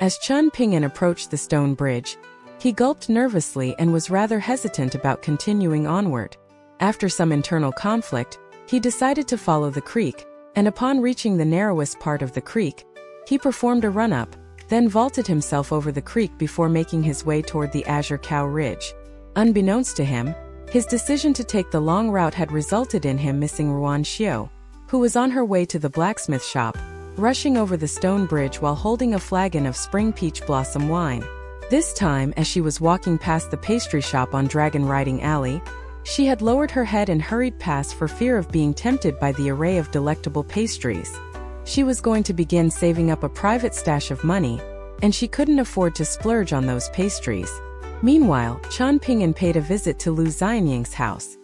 As Chun Ping'an approached the stone bridge, he gulped nervously and was rather hesitant about continuing onward. After some internal conflict, he decided to follow the creek, and upon reaching the narrowest part of the creek, he performed a run-up, then vaulted himself over the creek before making his way toward the Azure Cow Ridge. Unbeknownst to him, his decision to take the long route had resulted in him missing Ruan Xiao, who was on her way to the blacksmith shop, rushing over the stone bridge while holding a flagon of spring peach blossom wine. This time, as she was walking past the pastry shop on Dragon Riding Alley, she had lowered her head and hurried past for fear of being tempted by the array of delectable pastries. She was going to begin saving up a private stash of money, and she couldn't afford to splurge on those pastries. Meanwhile, Chun Ping'an paid a visit to Lu Xianying's house.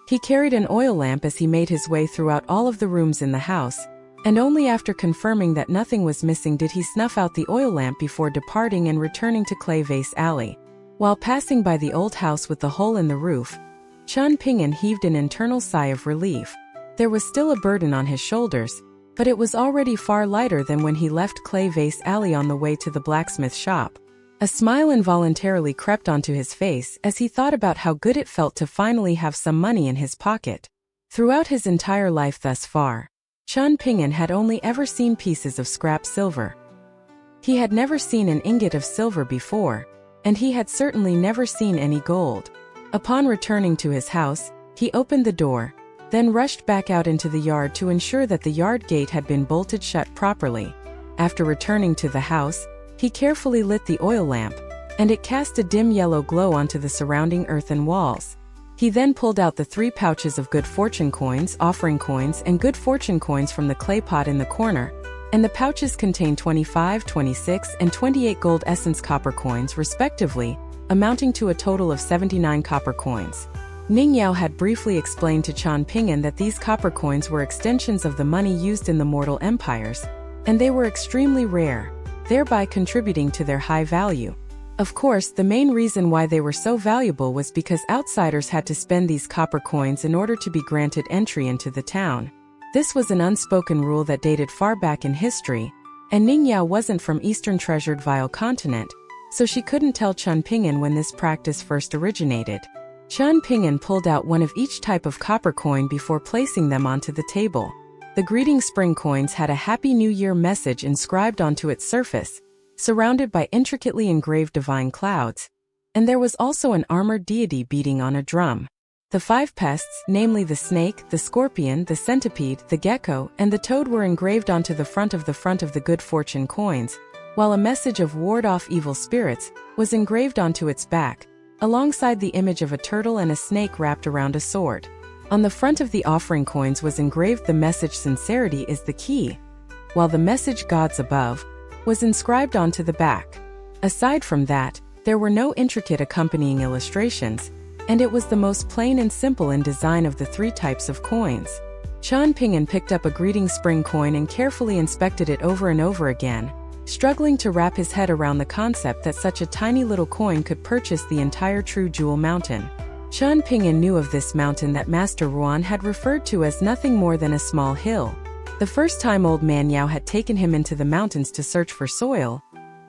He carried an oil lamp as he made his way throughout all of the rooms in the house, and only after confirming that nothing was missing did he snuff out the oil lamp before departing and returning to Clay Vase Alley. While passing by the old house with the hole in the roof, Chun Ping'an heaved an internal sigh of relief. There was still a burden on his shoulders, but it was already far lighter than when he left Clay Vase Alley on the way to the blacksmith shop. A smile involuntarily crept onto his face as he thought about how good it felt to finally have some money in his pocket. Throughout his entire life thus far, Chun Ping'an had only ever seen pieces of scrap silver. He had never seen an ingot of silver before, and he had certainly never seen any gold. Upon returning to his house, he opened the door, then rushed back out into the yard to ensure that the yard gate had been bolted shut properly. After returning to the house, he carefully lit the oil lamp, and it cast a dim yellow glow onto the surrounding earthen walls. He then pulled out the 3 pouches of good fortune coins, offering coins, and good fortune coins from the clay pot in the corner, and the pouches contained 25, 26, and 28 gold essence copper coins respectively, amounting to a total of 79 copper coins. Ning Yao had briefly explained to Chun Ping'an that these copper coins were extensions of the money used in the mortal empires, and they were extremely rare, thereby contributing to their high value. Of course, the main reason why they were so valuable was because outsiders had to spend these copper coins in order to be granted entry into the town. This was an unspoken rule that dated far back in history, and Ning Yao wasn't from Eastern Treasured Vile Continent, so she couldn't tell Chun Ping'an when this practice first originated. Chun Ping'an pulled out one of each type of copper coin before placing them onto the table. The greeting spring coins had a Happy New Year message inscribed onto its surface, surrounded by intricately engraved divine clouds, and there was also an armored deity beating on a drum. The 5 pests, namely the snake, the scorpion, the centipede, the gecko, and the toad were engraved onto the front of the good fortune coins, while a message of ward off evil spirits was engraved onto its back, alongside the image of a turtle and a snake wrapped around a sword. On the front of the offering coins was engraved the message "Sincerity is the key," while the message "Gods above" was inscribed onto the back. Aside from that, there were no intricate accompanying illustrations, and it was the most plain and simple in design of the 3 types of coins. Chun Ping'an picked up a greeting spring coin and carefully inspected it over and over again, struggling to wrap his head around the concept that such a tiny little coin could purchase the entire True Jewel Mountain. Chun Ping'an knew of this mountain that Master Ruan had referred to as nothing more than a small hill. The first time Old Man Yao had taken him into the mountains to search for soil,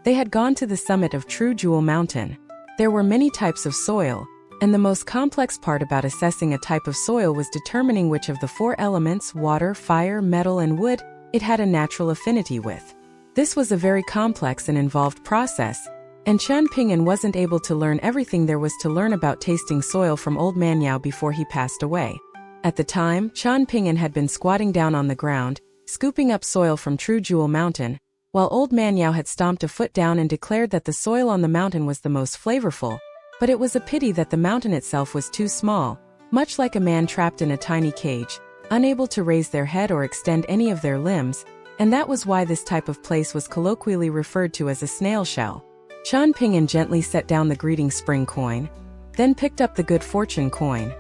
they had gone to the summit of True Jewel Mountain. There were many types of soil, and the most complex part about assessing a type of soil was determining which of the 4 elements, water, fire, metal, and wood, it had a natural affinity with. This was a very complex and involved process, and Chun Ping'an wasn't able to learn everything there was to learn about tasting soil from Old Man Yao before he passed away. At the time, Chun Ping'an had been squatting down on the ground, scooping up soil from True Jewel Mountain, while Old Man Yao had stomped a foot down and declared that the soil on the mountain was the most flavorful, but it was a pity that the mountain itself was too small, much like a man trapped in a tiny cage, unable to raise their head or extend any of their limbs, and that was why this type of place was colloquially referred to as a snail shell. Chun Ping'an gently set down the greeting spring coin, then picked up the good fortune coin,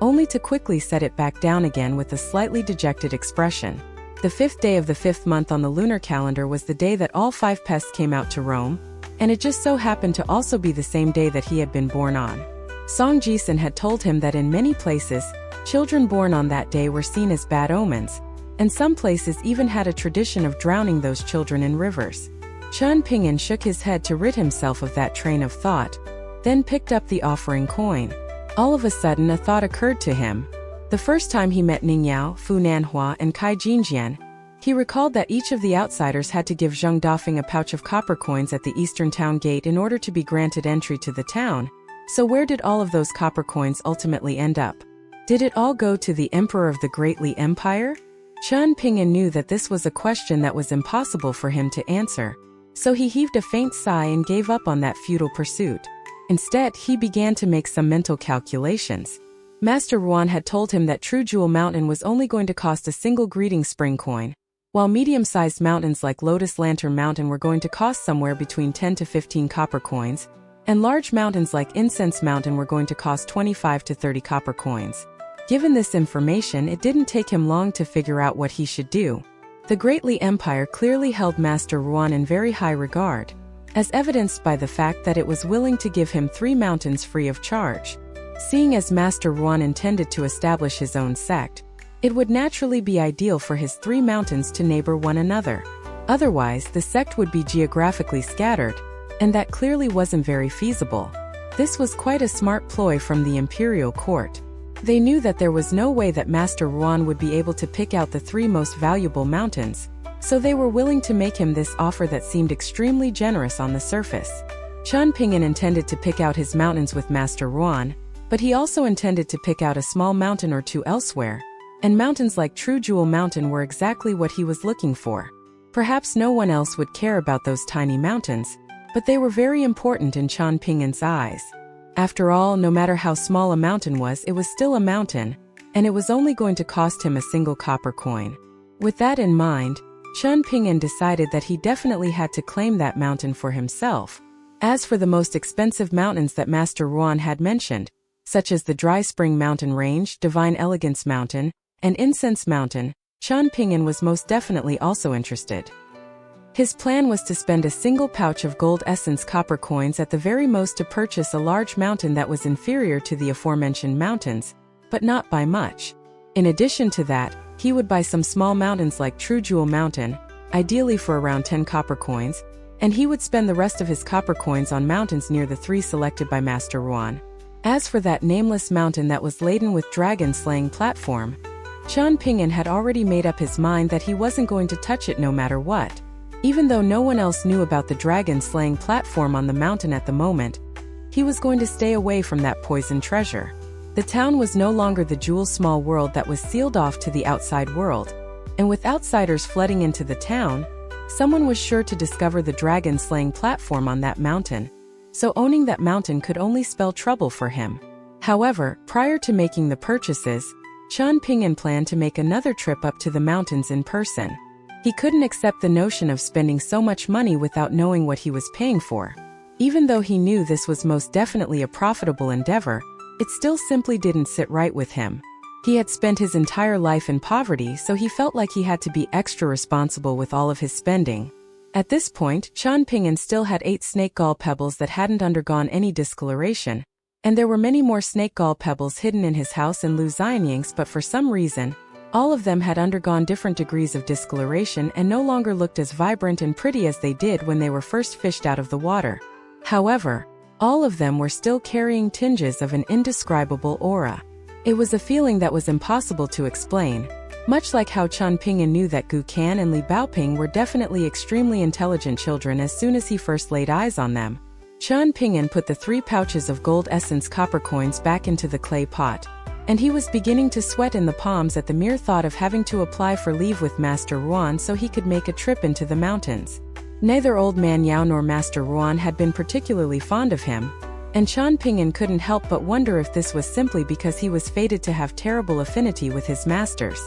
only to quickly set it back down again with a slightly dejected expression. The 5th day of the 5th month on the lunar calendar was the day that all 5 pests came out to roam, and it just so happened to also be the same day that he had been born on. Song Jisun had told him that in many places, children born on that day were seen as bad omens, and some places even had a tradition of drowning those children in rivers. Chen Ping'an shook his head to rid himself of that train of thought, then picked up the offering coin. All of a sudden a thought occurred to him. The first time he met Ning Yao, Fu Nanhua, and Kai Jinjian, he recalled that each of the outsiders had to give Zheng Dafeng a pouch of copper coins at the eastern town gate in order to be granted entry to the town. So where did all of those copper coins ultimately end up? Did it all go to the emperor of the Great Li Empire? Chen Ping'an knew that this was a question that was impossible for him to answer, so he heaved a faint sigh and gave up on that futile pursuit. Instead, he began to make some mental calculations. Master Ruan had told him that True Jewel Mountain was only going to cost a single Greeting Spring coin, while medium-sized mountains like Lotus Lantern Mountain were going to cost somewhere between 10 to 15 copper coins, and large mountains like Incense Mountain were going to cost 25 to 30 copper coins. Given this information, it didn't take him long to figure out what he should do. The Great Li Empire clearly held Master Ruan in very high regard, as evidenced by the fact that it was willing to give him 3 mountains free of charge. Seeing as Master Ruan intended to establish his own sect, it would naturally be ideal for his 3 mountains to neighbor one another. Otherwise, the sect would be geographically scattered, and that clearly wasn't very feasible. This was quite a smart ploy from the imperial court. They knew that there was no way that Master Ruan would be able to pick out the 3 most valuable mountains, so they were willing to make him this offer that seemed extremely generous on the surface. Chen Ping'an intended to pick out his mountains with Master Ruan, but he also intended to pick out a small mountain or 2 elsewhere, and mountains like True Jewel Mountain were exactly what he was looking for. Perhaps no one else would care about those tiny mountains, but they were very important in Chen Ping'an's eyes. After all, no matter how small a mountain was, it was still a mountain, and it was only going to cost him a single copper coin. With that in mind, Chen Ping'an decided that he definitely had to claim that mountain for himself. As for the most expensive mountains that Master Ruan had mentioned, such as the Dry Spring Mountain Range, Divine Elegance Mountain, and Incense Mountain, Chen Ping'an was most definitely also interested. His plan was to spend a single pouch of gold essence copper coins at the very most to purchase a large mountain that was inferior to the aforementioned mountains, but not by much. In addition to that, he would buy some small mountains like True Jewel Mountain, ideally for around 10 copper coins, and he would spend the rest of his copper coins on mountains near the 3 selected by Master Ruan. As for that nameless mountain that was laden with dragon-slaying platform, Chen Ping'an had already made up his mind that he wasn't going to touch it no matter what. Even though no one else knew about the dragon-slaying platform on the mountain at the moment, he was going to stay away from that poisoned treasure. The town was no longer the Jewel Small World that was sealed off to the outside world, and with outsiders flooding into the town, someone was sure to discover the dragon-slaying platform on that mountain, so owning that mountain could only spell trouble for him. However, prior to making the purchases, Chen Ping'an planned to make another trip up to the mountains in person. He couldn't accept the notion of spending so much money without knowing what he was paying for. Even though he knew this was most definitely a profitable endeavor, it still simply didn't sit right with him. He had spent his entire life in poverty, so he felt like he had to be extra responsible with all of his spending. At this point, Chen Ping'an still had 8 snake gall pebbles that hadn't undergone any discoloration, and there were many more snake gall pebbles hidden in his house in Lu Xianying's, but for some reason, all of them had undergone different degrees of discoloration and no longer looked as vibrant and pretty as they did when they were first fished out of the water. However, all of them were still carrying tinges of an indescribable aura. It was a feeling that was impossible to explain, much like how Chen Ping'an knew that Gu Kan and Li Baoping were definitely extremely intelligent children as soon as he first laid eyes on them. Chen Ping'an put the 3 pouches of gold essence copper coins back into the clay pot, and he was beginning to sweat in the palms at the mere thought of having to apply for leave with Master Ruan so he could make a trip into the mountains. Neither Old Man Yao nor Master Ruan had been particularly fond of him, and Chen Ping'an couldn't help but wonder if this was simply because he was fated to have terrible affinity with his masters.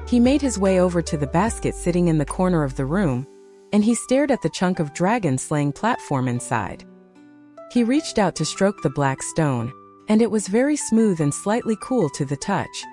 He made his way over to the basket sitting in the corner of the room, and he stared at the chunk of dragon-slaying platform inside. He reached out to stroke the black stone, and it was very smooth and slightly cool to the touch.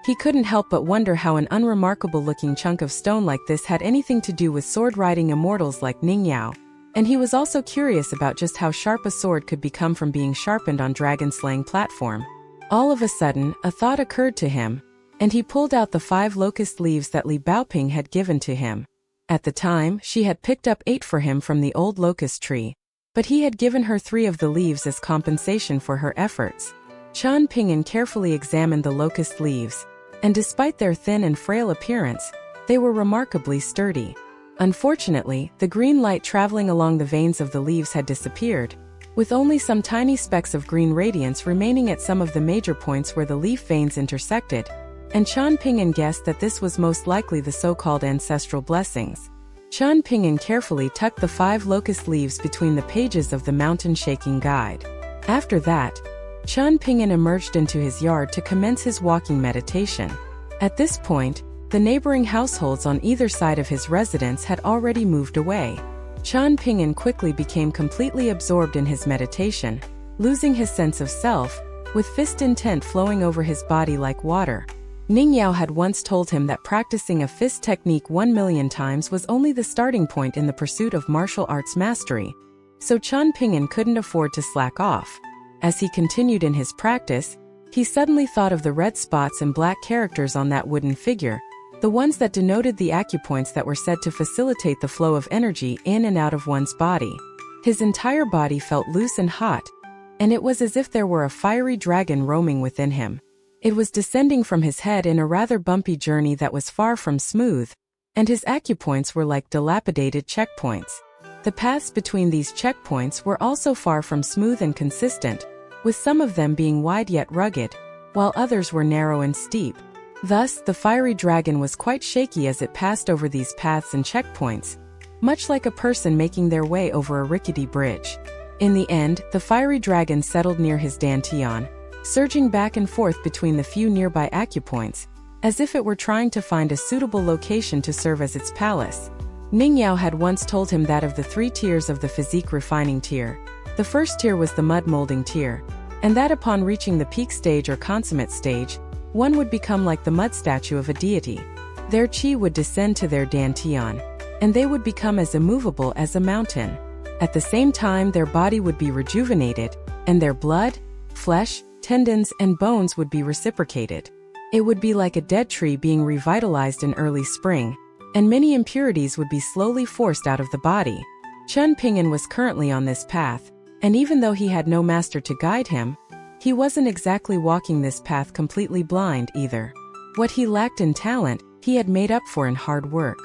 He couldn't help but wonder how an unremarkable-looking chunk of stone like this had anything to do with sword-riding immortals like Ning Yao, and he was also curious about just how sharp a sword could become from being sharpened on dragon-slaying platform. All of a sudden, a thought occurred to him, and he pulled out the 5 locust leaves that Li Baoping had given to him. At the time, she had picked up 8 for him from the old locust tree, but he had given her 3 of the leaves as compensation for her efforts. Chen Ping'an carefully examined the locust leaves, and despite their thin and frail appearance, they were remarkably sturdy. Unfortunately, the green light traveling along the veins of the leaves had disappeared, with only some tiny specks of green radiance remaining at some of the major points where the leaf veins intersected, and Chen Ping'an guessed that this was most likely the so-called ancestral blessings. Chen Ping'an carefully tucked the 5 locust leaves between the pages of the mountain shaking guide. After that, Chen Ping'an emerged into his yard to commence his walking meditation. At this point, the neighboring households on either side of his residence had already moved away. Chen Ping'an quickly became completely absorbed in his meditation, losing his sense of self, with fist intent flowing over his body like water. Ning Yao had once told him that practicing a fist technique 1,000,000 times was only the starting point in the pursuit of martial arts mastery, so Chen Ping'an couldn't afford to slack off. As he continued in his practice, he suddenly thought of the red spots and black characters on that wooden figure, the ones that denoted the acupoints that were said to facilitate the flow of energy in and out of one's body. His entire body felt loose and hot, and it was as if there were a fiery dragon roaming within him. It was descending from his head in a rather bumpy journey that was far from smooth, and his acupoints were like dilapidated checkpoints. The paths between these checkpoints were also far from smooth and consistent, with some of them being wide yet rugged, while others were narrow and steep. Thus, the fiery dragon was quite shaky as it passed over these paths and checkpoints, much like a person making their way over a rickety bridge. In the end, the fiery dragon settled near his dantian, surging back and forth between the few nearby acupoints, as if it were trying to find a suitable location to serve as its palace. Ning Yao had once told him that of the 3 tiers of the physique refining tier, the first tier was the mud molding tier, and that upon reaching the peak stage or consummate stage, one would become like the mud statue of a deity. Their qi would descend to their dantian, and they would become as immovable as a mountain. At the same time, their body would be rejuvenated, and their blood, flesh, tendons, and bones would be reciprocated. It would be like a dead tree being revitalized in early spring, and many impurities would be slowly forced out of the body. Chen Ping'an was currently on this path, and even though he had no master to guide him, he wasn't exactly walking this path completely blind either. What he lacked in talent, he had made up for in hard work.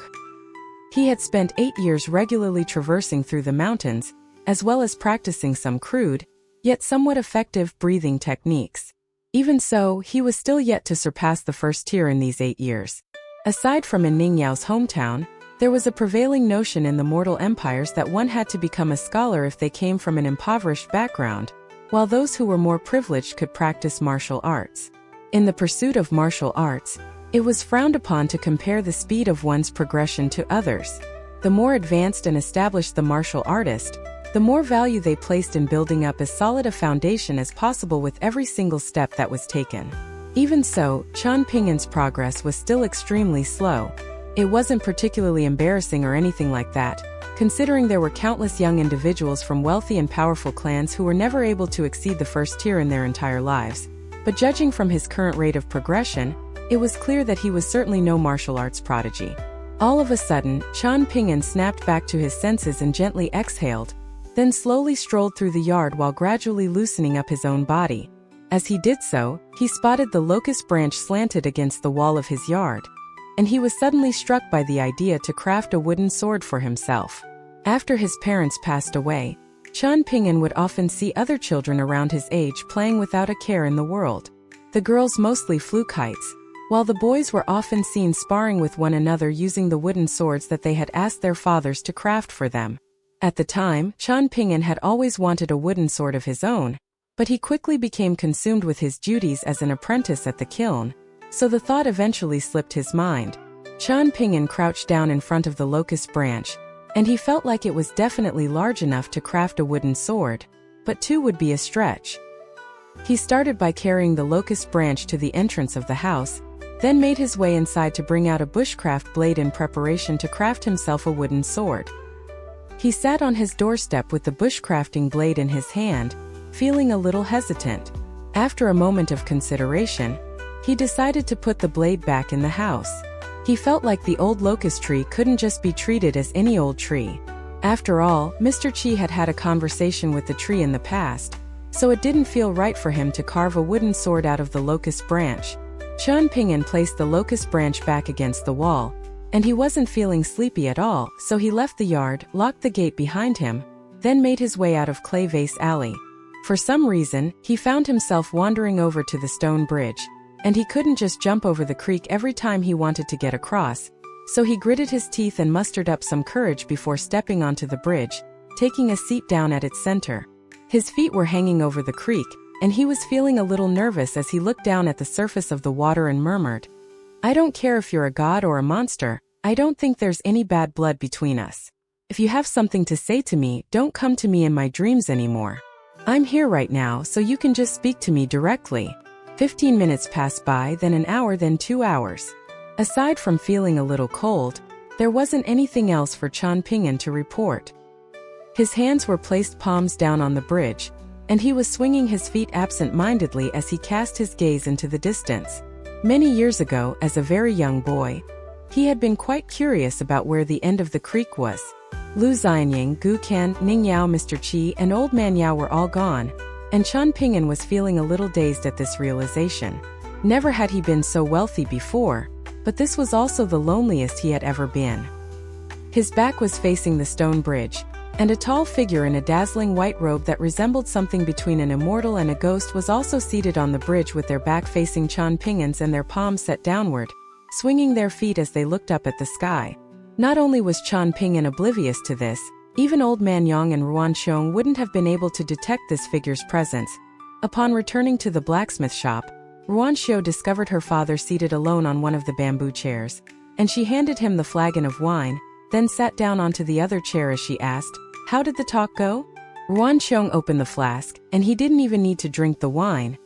He had spent 8 years regularly traversing through the mountains, as well as practicing some crude, yet somewhat effective breathing techniques. Even so, he was still yet to surpass the first tier in these 8 years. Aside from in Ning Yao's hometown, there was a prevailing notion in the mortal empires that one had to become a scholar if they came from an impoverished background, while those who were more privileged could practice martial arts. In the pursuit of martial arts, it was frowned upon to compare the speed of one's progression to others. The more advanced and established the martial artist, the more value they placed in building up as solid a foundation as possible with every single step that was taken. Even so, Chen Ping'an's progress was still extremely slow. It wasn't particularly embarrassing or anything like that, considering there were countless young individuals from wealthy and powerful clans who were never able to exceed the first tier in their entire lives. But judging from his current rate of progression, it was clear that he was certainly no martial arts prodigy. All of a sudden, Chen Ping'an snapped back to his senses and gently exhaled, then slowly strolled through the yard while gradually loosening up his own body. As he did so, he spotted the locust branch slanted against the wall of his yard, and he was suddenly struck by the idea to craft a wooden sword for himself. After his parents passed away, Chen Ping'an would often see other children around his age playing without a care in the world. The girls mostly flew kites, while the boys were often seen sparring with one another using the wooden swords that they had asked their fathers to craft for them. At the time, Chen Ping'an had always wanted a wooden sword of his own, but he quickly became consumed with his duties as an apprentice at the kiln, so the thought eventually slipped his mind. Chen Ping'an crouched down in front of the locust branch, and he felt like it was definitely large enough to craft a wooden sword, but 2 would be a stretch. He started by carrying the locust branch to the entrance of the house, then made his way inside to bring out a bushcraft blade in preparation to craft himself a wooden sword. He sat on his doorstep with the bushcrafting blade in his hand, feeling a little hesitant. After a moment of consideration, he decided to put the blade back in the house. He felt like the old locust tree couldn't just be treated as any old tree. After all, Mr. Qi had had a conversation with the tree in the past, so it didn't feel right for him to carve a wooden sword out of the locust branch. Chen Ping'an placed the locust branch back against the wall, and he wasn't feeling sleepy at all, so he left the yard, locked the gate behind him, then made his way out of Clay Vase Alley. For some reason, he found himself wandering over to the stone bridge, and he couldn't just jump over the creek every time he wanted to get across, so he gritted his teeth and mustered up some courage before stepping onto the bridge, taking a seat down at its center. His feet were hanging over the creek, and he was feeling a little nervous as he looked down at the surface of the water and murmured, "I don't care if you're a god or a monster, I don't think there's any bad blood between us. If you have something to say to me, don't come to me in my dreams anymore. I'm here right now, so you can just speak to me directly." 15 minutes passed by, then an hour, then 2 hours. Aside from feeling a little cold, there wasn't anything else for Chen Ping'an to report. His hands were placed palms down on the bridge, and he was swinging his feet absent-mindedly as he cast his gaze into the distance. Many years ago, as a very young boy, he had been quite curious about where the end of the creek was. Lu Xianying, Gu Kan, Ning Yao, Mr. Qi, and Old Man Yao were all gone, and Chen Ping'an was feeling a little dazed at this realization. Never had he been so wealthy before, but this was also the loneliest he had ever been. His back was facing the stone bridge, and a tall figure in a dazzling white robe that resembled something between an immortal and a ghost was also seated on the bridge with their back facing Chen Ping'an's and their palms set downward, swinging their feet as they looked up at the sky. Not only was Chen Ping'an oblivious to this, even Old Man Yang and Ruan Xiong wouldn't have been able to detect this figure's presence. Upon returning to the blacksmith shop, Ruan Xiong discovered her father seated alone on one of the bamboo chairs, and she handed him the flagon of wine, then sat down onto the other chair as she asked, "How did the talk go?" Ruan Xiong opened the flask, and he didn't even need to drink the wine.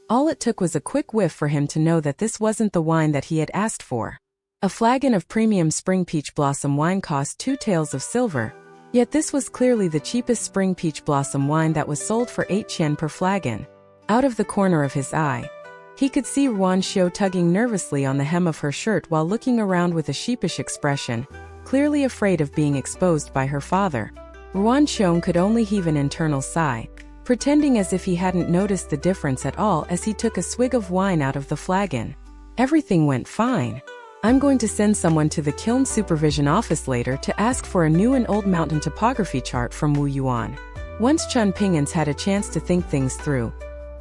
All it took was a quick whiff for him to know that this wasn't the wine that he had asked for. A flagon of premium spring peach blossom wine cost 2 taels of silver, yet this was clearly the cheapest spring peach blossom wine that was sold for 8 yen per flagon. Out of the corner of his eye, he could see Ruan Xiong tugging nervously on the hem of her shirt while looking around with a sheepish expression, clearly afraid of being exposed by her father. Ruan Xiong could only heave an internal sigh, pretending as if he hadn't noticed the difference at all as he took a swig of wine out of the flagon. Everything went fine. I'm going to send someone to the kiln supervision office later to ask for a new and old mountain topography chart from Wu Yuan. Once Chen Ping'an's had a chance to think things through,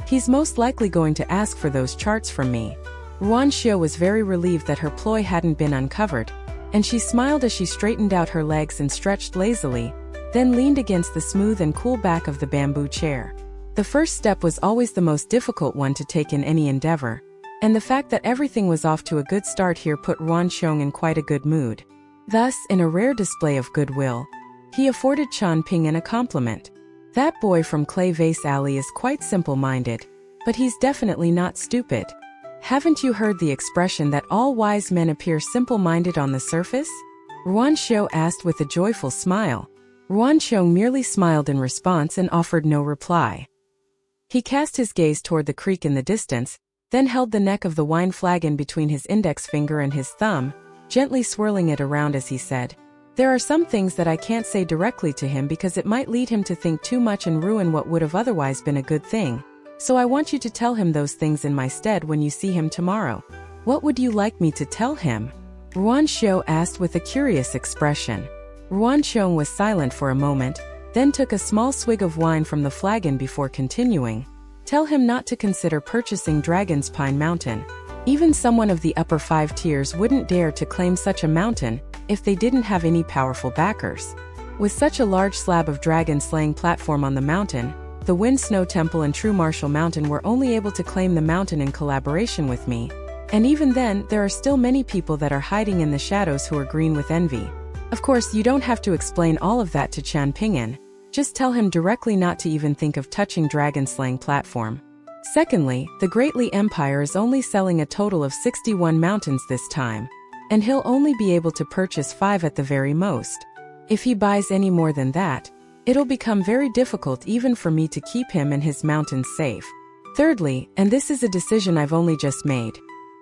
he's most likely going to ask for those charts from me. Ruan Xiong was very relieved that her ploy hadn't been uncovered, and she smiled as she straightened out her legs and stretched lazily, then leaned against the smooth and cool back of the bamboo chair. The first step was always the most difficult one to take in any endeavor, and the fact that everything was off to a good start here put Ruan Xiong in quite a good mood. Thus, in a rare display of goodwill, he afforded Chen Ping'an a compliment. "That boy from Clay Vase Alley is quite simple-minded, but he's definitely not stupid. Haven't you heard the expression that all wise men appear simple-minded on the surface?" Ruan Xiong asked with a joyful smile. Ruan Xiong merely smiled in response and offered no reply. He cast his gaze toward the creek in the distance, then held the neck of the wine flagon between his index finger and his thumb, gently swirling it around as he said, "There are some things that I can't say directly to him because it might lead him to think too much and ruin what would have otherwise been a good thing. So I want you to tell him those things in my stead when you see him tomorrow." "What would you like me to tell him?" Ruan Xiong asked with a curious expression. Ruan Xiong was silent for a moment, then took a small swig of wine from the flagon before continuing. "Tell him not to consider purchasing Dragon's Pine Mountain. Even someone of the upper 5 tiers wouldn't dare to claim such a mountain if they didn't have any powerful backers. With such a large slab of dragon-slaying platform on the mountain, the Wind Snow Temple and True Martial Mountain were only able to claim the mountain in collaboration with me. And even then, there are still many people that are hiding in the shadows who are green with envy. Of course, you don't have to explain all of that to Chen Ping'an. Just tell him directly not to even think of touching dragon-slaying platform. Secondly, the Greatly Empire is only selling a total of 61 mountains this time, and he'll only be able to purchase 5 at the very most. If he buys any more than that, it'll become very difficult even for me to keep him and his mountains safe. Thirdly, and this is a decision I've only just made,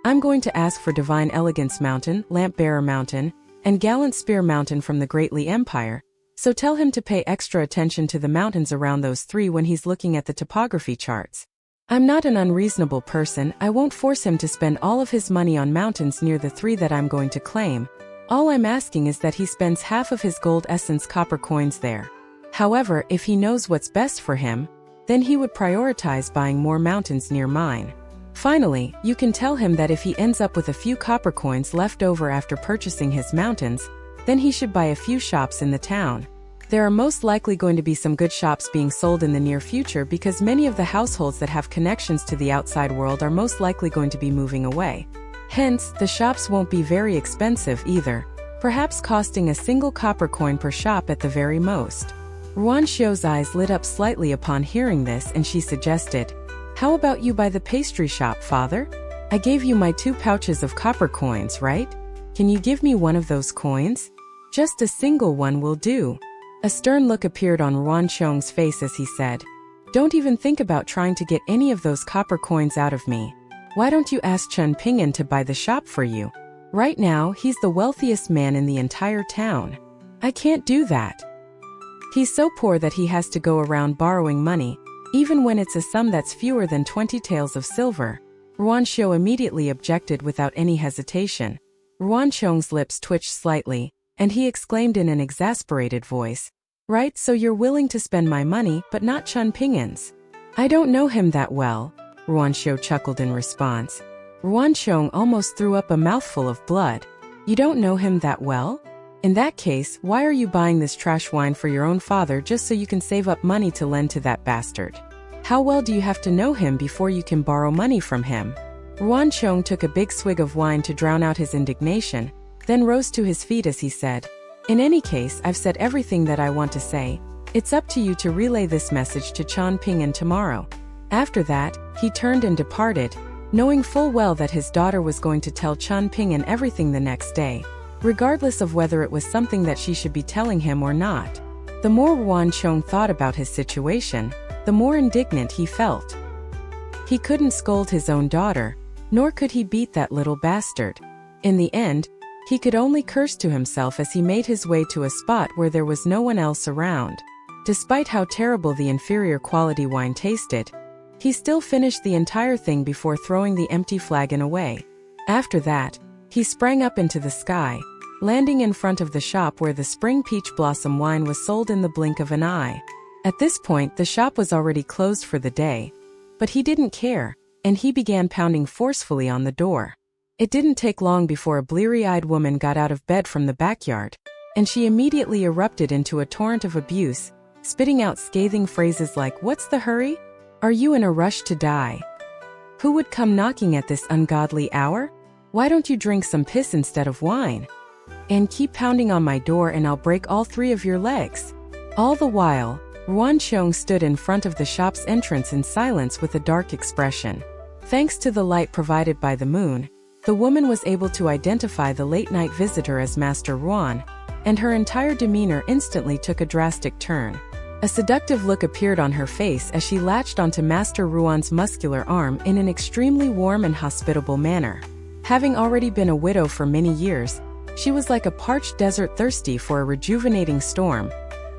I'm going to ask for Divine Elegance Mountain, Lamp Bearer Mountain, and Gallant Spear Mountain from the Great Li Empire, so tell him to pay extra attention to the mountains around those three when he's looking at the topography charts. I'm not an unreasonable person. I won't force him to spend all of his money on mountains near the three that I'm going to claim. All I'm asking is that he spends half of his gold essence copper coins there. However, if he knows what's best for him, then he would prioritize buying more mountains near mine. Finally, you can tell him that if he ends up with a few copper coins left over after purchasing his mountains, then he should buy a few shops in the town. There are most likely going to be some good shops being sold in the near future because many of the households that have connections to the outside world are most likely going to be moving away. Hence, the shops won't be very expensive either, perhaps costing a single copper coin per shop at the very most. Ruan Xiu's eyes lit up slightly upon hearing this and she suggested, "How about you buy the pastry shop, father? I gave you my 2 pouches of copper coins, right? Can you give me one of those coins? Just a single one will do." A stern look appeared on Ruan Xiu's face as he said, "Don't even think about trying to get any of those copper coins out of me. Why don't you ask Chen Pingyan to buy the shop for you? Right now, he's the wealthiest man in the entire town." "I can't do that. He's so poor that he has to go around borrowing money, even when it's a sum that's fewer than 20 taels of silver." Ruan Xiu immediately objected without any hesitation. Ruan Xiu's lips twitched slightly, and he exclaimed in an exasperated voice, "Right, so you're willing to spend my money, but not Chen Pingyan's?" "I don't know him that well," Ruan Xiu chuckled in response. Ruan Xiu almost threw up a mouthful of blood. "You don't know him that well? In that case, why are you buying this trash wine for your own father just so you can save up money to lend to that bastard? How well do you have to know him before you can borrow money from him?" Ruan Xiu took a big swig of wine to drown out his indignation, then rose to his feet as he said, "In any case, I've said everything that I want to say. It's up to you to relay this message to Chen Pingyan tomorrow." After that, he turned and departed, knowing full well that his daughter was going to tell Chen Pingyan everything the next day, regardless of whether it was something that she should be telling him or not. The more Ruan Xiu thought about his situation, the more indignant he felt. He couldn't scold his own daughter, nor could he beat that little bastard. In the end, he could only curse to himself as he made his way to a spot where there was no one else around. Despite how terrible the inferior quality wine tasted, he still finished the entire thing before throwing the empty flagon away. After that, he sprang up into the sky, landing in front of the shop where the spring peach blossom wine was sold in the blink of an eye. At this point, the shop was already closed for the day, but he didn't care, and he began pounding forcefully on the door. It didn't take long before a bleary-eyed woman got out of bed from the backyard, and she immediately erupted into a torrent of abuse, spitting out scathing phrases like, "What's the hurry? Are you in a rush to die? Who would come knocking at this ungodly hour? Why don't you drink some piss instead of wine? And keep pounding on my door and I'll break all 3 of your legs." All the while, Ruan Xiu stood in front of the shop's entrance in silence with a dark expression. Thanks to the light provided by the moon, the woman was able to identify the late-night visitor as Master Ruan, and her entire demeanor instantly took a drastic turn. A seductive look appeared on her face as she latched onto Master Ruan's muscular arm in an extremely warm and hospitable manner. Having already been a widow for many years, she was like a parched desert thirsty for a rejuvenating storm,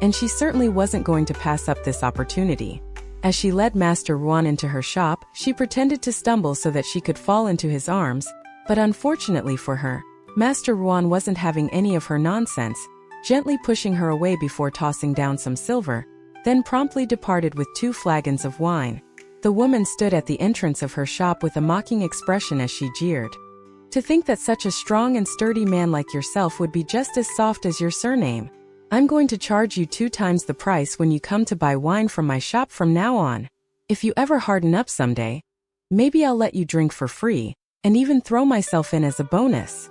and she certainly wasn't going to pass up this opportunity. As she led Master Ruan into her shop, she pretended to stumble so that she could fall into his arms, but unfortunately for her, Master Ruan wasn't having any of her nonsense, gently pushing her away before tossing down some silver, then promptly departed with 2 flagons of wine. The woman stood at the entrance of her shop with a mocking expression as she jeered. "To think that such a strong and sturdy man like yourself would be just as soft as your surname. I'm going to charge you 2 times the price when you come to buy wine from my shop from now on. If you ever harden up someday, maybe I'll let you drink for free, and even throw myself in as a bonus."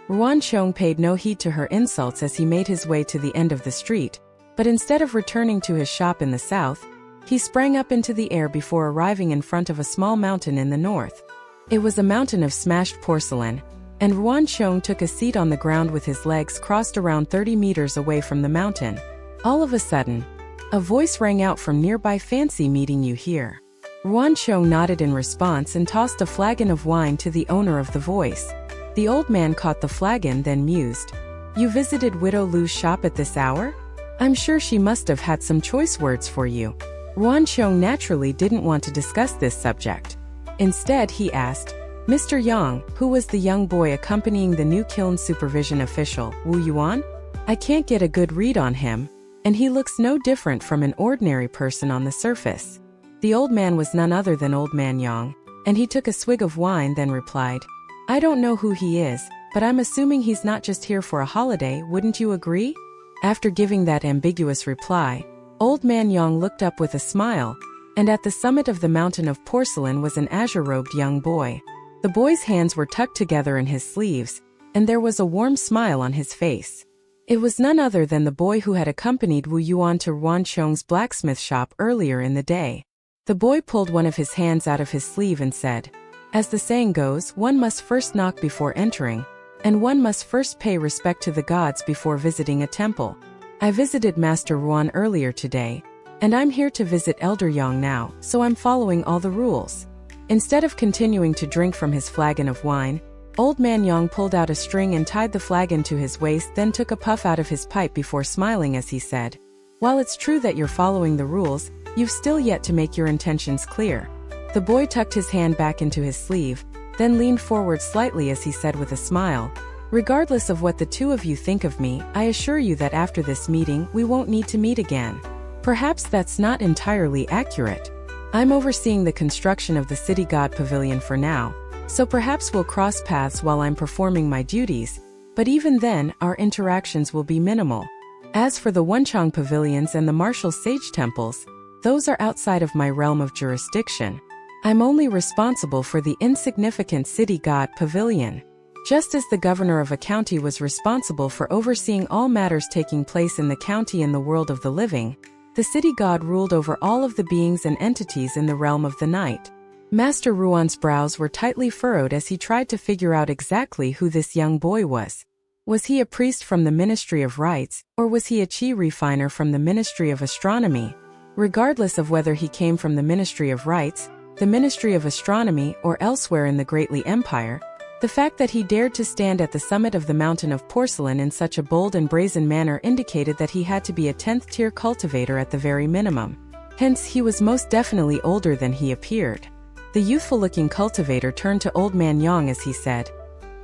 Ruan Xiu paid no heed to her insults as he made his way to the end of the street, but instead of returning to his shop in the south, he sprang up into the air before arriving in front of a small mountain in the north. It was a mountain of smashed porcelain, and Ruan Xiu took a seat on the ground with his legs crossed around 30 meters away from the mountain. All of a sudden, a voice rang out from nearby. "Fancy meeting you here." Ruanqiong nodded in response and tossed a flagon of wine to the owner of the voice. The old man caught the flagon, then mused. You visited Widow Lu's shop at this hour? I'm sure she must have had some choice words for you. Ruanqiong naturally didn't want to discuss this subject. Instead, he asked, Mr. Yang, who was the young boy accompanying the new kiln supervision official, Wu Yuan? I can't get a good read on him, and he looks no different from an ordinary person on the surface. The old man was none other than Old Man Yang, and he took a swig of wine, then replied, I don't know who he is, but I'm assuming he's not just here for a holiday, wouldn't you agree? After giving that ambiguous reply, Old Man Yang looked up with a smile, and at the summit of the mountain of porcelain was an azure-robed young boy. The boy's hands were tucked together in his sleeves, and there was a warm smile on his face. It was none other than the boy who had accompanied Wu Yuan to Ruanqiong's blacksmith shop earlier in the day. The boy pulled one of his hands out of his sleeve and said, As the saying goes, one must first knock before entering, and one must first pay respect to the gods before visiting a temple. I visited Master Ruan earlier today, and I'm here to visit Elder Yang now, so I'm following all the rules. Instead of continuing to drink from his flagon of wine, Old Man Yang pulled out a string and tied the flagon to his waist, then took a puff out of his pipe before smiling as he said, While it's true that you're following the rules, you've still yet to make your intentions clear. The boy tucked his hand back into his sleeve, then leaned forward slightly as he said with a smile, Regardless of what the two of you think of me, I assure you that after this meeting, we won't need to meet again. Perhaps that's not entirely accurate. I'm overseeing the construction of the City God Pavilion for now, so perhaps we'll cross paths while I'm performing my duties, but even then, our interactions will be minimal. As for the Wenchang Pavilions and the Martial Sage Temples, those are outside of my realm of jurisdiction. I'm only responsible for the insignificant City God Pavilion. Just as the governor of a county was responsible for overseeing all matters taking place in the county and the world of the living, the city god ruled over all of the beings and entities in the realm of the night. Master Ruan's brows were tightly furrowed as he tried to figure out exactly who this young boy was. Was he a priest from the Ministry of Rites, or was he a qi refiner from the Ministry of Astronomy? Regardless of whether he came from the Ministry of Rites, the Ministry of Astronomy, or elsewhere in the Greatly Empire, the fact that he dared to stand at the summit of the mountain of porcelain in such a bold and brazen manner indicated that he had to be a 10th-tier cultivator at the very minimum. Hence, he was most definitely older than he appeared. The youthful-looking cultivator turned to Old Man Yang as he said,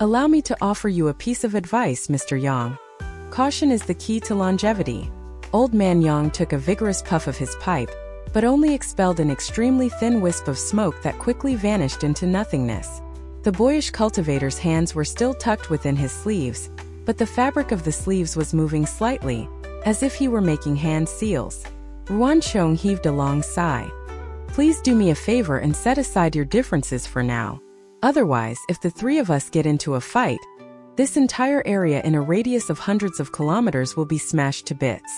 Allow me to offer you a piece of advice, Mr. Yang. Caution is the key to longevity. Old Man Yang took a vigorous puff of his pipe, but only expelled an extremely thin wisp of smoke that quickly vanished into nothingness. The boyish cultivator's hands were still tucked within his sleeves, but the fabric of the sleeves was moving slightly, as if he were making hand seals. Ruanqiong heaved a long sigh. Please do me a favor and set aside your differences for now. Otherwise, if the three of us get into a fight, this entire area in a radius of hundreds of kilometers will be smashed to bits.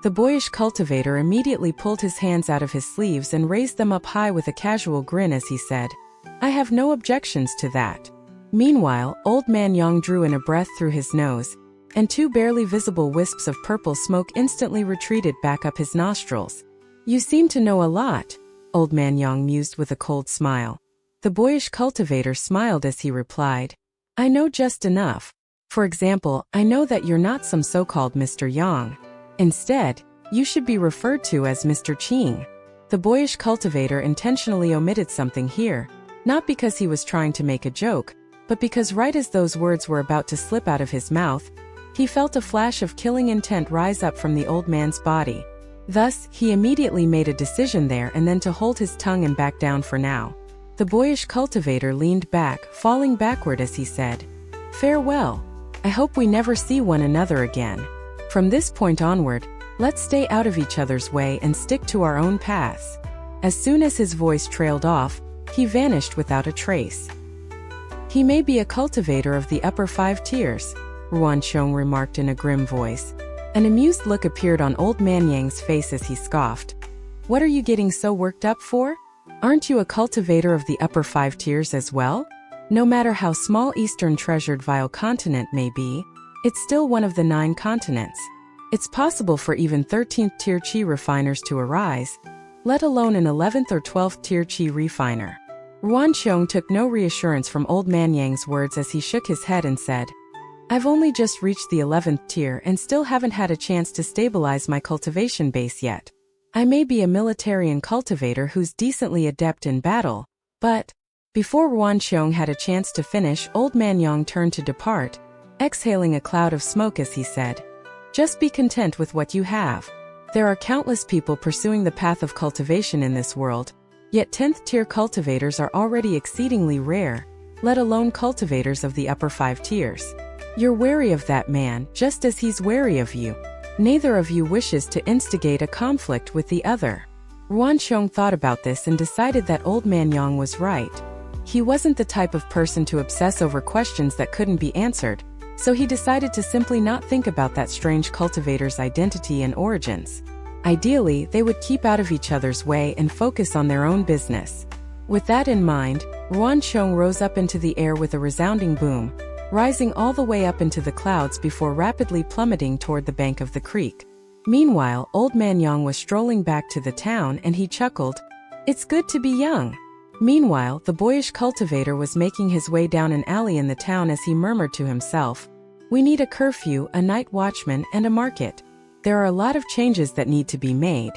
The boyish cultivator immediately pulled his hands out of his sleeves and raised them up high with a casual grin as he said, I have no objections to that. Meanwhile, Old Man Yang drew in a breath through his nose, and two barely visible wisps of purple smoke instantly retreated back up his nostrils. You seem to know a lot, Old Man Yang mused with a cold smile. The boyish cultivator smiled as he replied, I know just enough. For example, I know that you're not some so-called Mr. Yang. Instead, you should be referred to as Mr. Qing. The boyish cultivator intentionally omitted something here, not because he was trying to make a joke, but because right as those words were about to slip out of his mouth, he felt a flash of killing intent rise up from the old man's body. Thus, he immediately made a decision there and then to hold his tongue and back down for now. The boyish cultivator leaned back, falling backward as he said, Farewell. I hope we never see one another again. From this point onward, let's stay out of each other's way and stick to our own paths. As soon as his voice trailed off, he vanished without a trace. He may be a cultivator of the upper 5 tiers, Ruanqiong remarked in a grim voice. An amused look appeared on Old Man Yang's face as he scoffed. What are you getting so worked up for? Aren't you a cultivator of the upper 5 tiers as well? No matter how small Eastern Treasured Vile continent may be, it's still one of the 9 continents. It's possible for even 13th tier qi refiners to arise. let alone an 11th or 12th tier qi refiner. Ruan Xiong took no reassurance from Old Man Yang's words as he shook his head and said, I've only just reached the 11th tier and still haven't had a chance to stabilize my cultivation base yet. I may be a military cultivator who's decently adept in battle, but... Before Ruan Xiong had a chance to finish, Old Man Yang turned to depart, exhaling a cloud of smoke as he said, Just be content with what you have. There are countless people pursuing the path of cultivation in this world, yet 10th tier cultivators are already exceedingly rare, let alone cultivators of the upper 5 tiers. You're wary of that man, just as he's wary of you. Neither of you wishes to instigate a conflict with the other. Ruan Xiong thought about this and decided that Old Man Yang was right. He wasn't the type of person to obsess over questions that couldn't be answered, so he decided to simply not think about that strange cultivator's identity and origins. Ideally, they would keep out of each other's way and focus on their own business. With that in mind, Ruan Xiong rose up into the air with a resounding boom, rising all the way up into the clouds before rapidly plummeting toward the bank of the creek. Meanwhile, Old Man Yang was strolling back to the town and he chuckled, It's good to be young. Meanwhile, the boyish cultivator was making his way down an alley in the town as he murmured to himself, We need a curfew, a night watchman, and a market. There are a lot of changes that need to be made.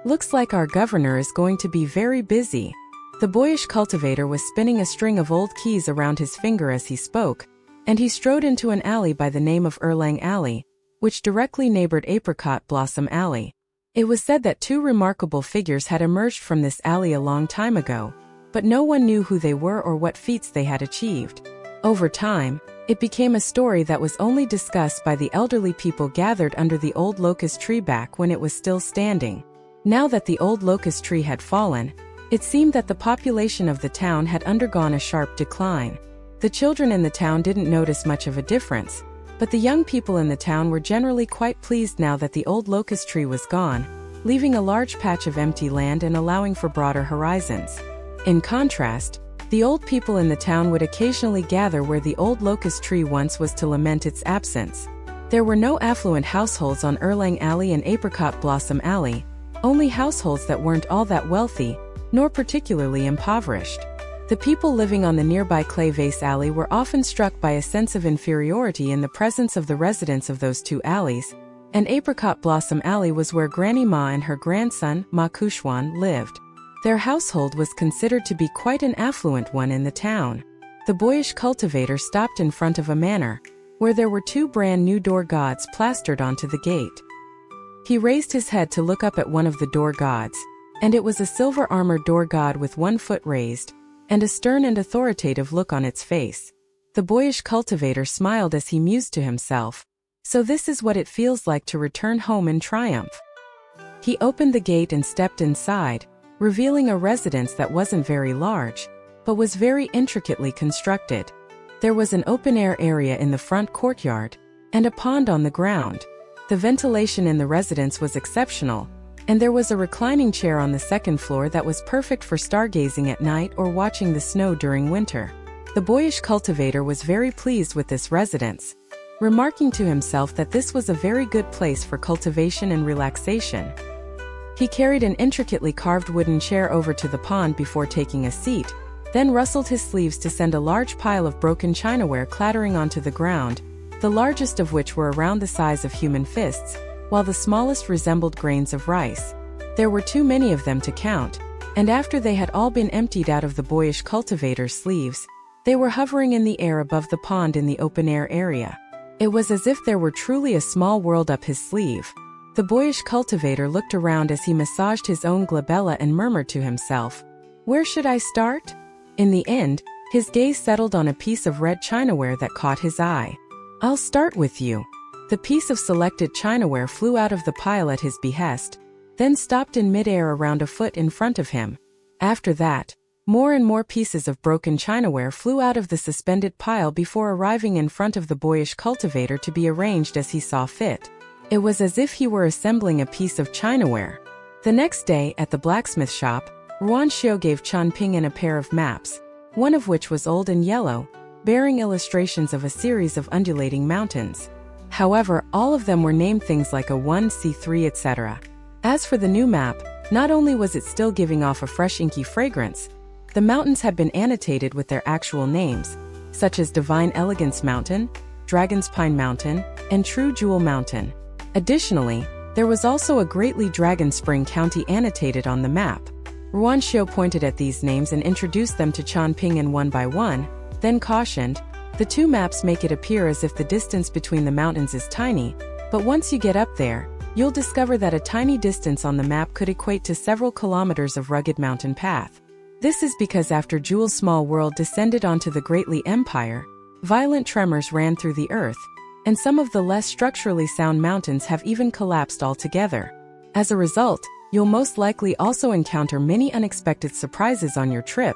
Looks like our governor is going to be very busy. The boyish cultivator was spinning a string of old keys around his finger as he spoke, and he strode into an alley by the name of Erlang Alley, which directly neighbored Apricot Blossom Alley. It was said that 2 remarkable figures had emerged from this alley a long time ago, but no one knew who they were or what feats they had achieved. Over time, it became a story that was only discussed by the elderly people gathered under the old locust tree back when it was still standing. Now that the old locust tree had fallen, it seemed that the population of the town had undergone a sharp decline. The children in the town didn't notice much of a difference, but the young people in the town were generally quite pleased now that the old locust tree was gone, leaving a large patch of empty land and allowing for broader horizons. In contrast, the old people in the town would occasionally gather where the old locust tree once was to lament its absence. There were no affluent households on Erlang Alley and Apricot Blossom Alley, only households that weren't all that wealthy, nor particularly impoverished. The people living on the nearby Clay Vase Alley were often struck by a sense of inferiority in the presence of the residents of those 2 alleys, and Apricot Blossom Alley was where Granny Ma and her grandson, Ma Kuxuan, lived. Their household was considered to be quite an affluent one in the town. The boyish cultivator stopped in front of a manor, where there were 2 brand new door gods plastered onto the gate. He raised his head to look up at one of the door gods, and it was a silver-armored door god with 1 foot raised, and a stern and authoritative look on its face. The boyish cultivator smiled as he mused to himself, So this is what it feels like to return home in triumph. He opened the gate and stepped inside, revealing a residence that wasn't very large, but was very intricately constructed. There was an open-air area in the front courtyard, and a pond on the ground. The ventilation in the residence was exceptional, and there was a reclining chair on the 2nd floor that was perfect for stargazing at night or watching the snow during winter. The boyish cultivator was very pleased with this residence, remarking to himself that this was a very good place for cultivation and relaxation. He carried an intricately carved wooden chair over to the pond before taking a seat, then rustled his sleeves to send a large pile of broken chinaware clattering onto the ground, the largest of which were around the size of human fists, while the smallest resembled grains of rice. There were too many of them to count, and after they had all been emptied out of the boyish cultivator's sleeves, they were hovering in the air above the pond in the open-air area. It was as if there were truly a small world up his sleeve. The boyish cultivator looked around as he massaged his own glabella and murmured to himself, Where should I start? In the end, his gaze settled on a piece of red chinaware that caught his eye. I'll start with you. The piece of selected chinaware flew out of the pile at his behest, then stopped in midair around a foot in front of him. After that, more and more pieces of broken chinaware flew out of the suspended pile before arriving in front of the boyish cultivator to be arranged as he saw fit. It was as if he were assembling a piece of chinaware. The next day, at the blacksmith shop, Ruan Xiao gave Chan Ping a pair of maps, one of which was old and yellow, bearing illustrations of a series of undulating mountains. However, all of them were named things like A1, C3, etc. As for the new map, Not only was it still giving off a fresh inky fragrance, the mountains had been annotated with their actual names, such as Divine Elegance Mountain, Dragon's Pine Mountain, and True Jewel Mountain. Additionally, there was also a Greatly Dragon Spring County annotated on the map. Ruanxiu pointed at these names and introduced them to Chen Ping'an one by one, then cautioned, "The two maps make it appear as if the distance between the mountains is tiny, but once you get up there, you'll discover that a tiny distance on the map could equate to several kilometers of rugged mountain path. This is because after Jewel's small world descended onto the Greatly Empire, violent tremors ran through the earth, and some of the less structurally sound mountains have even collapsed altogether. As a result, you'll most likely also encounter many unexpected surprises on your trip,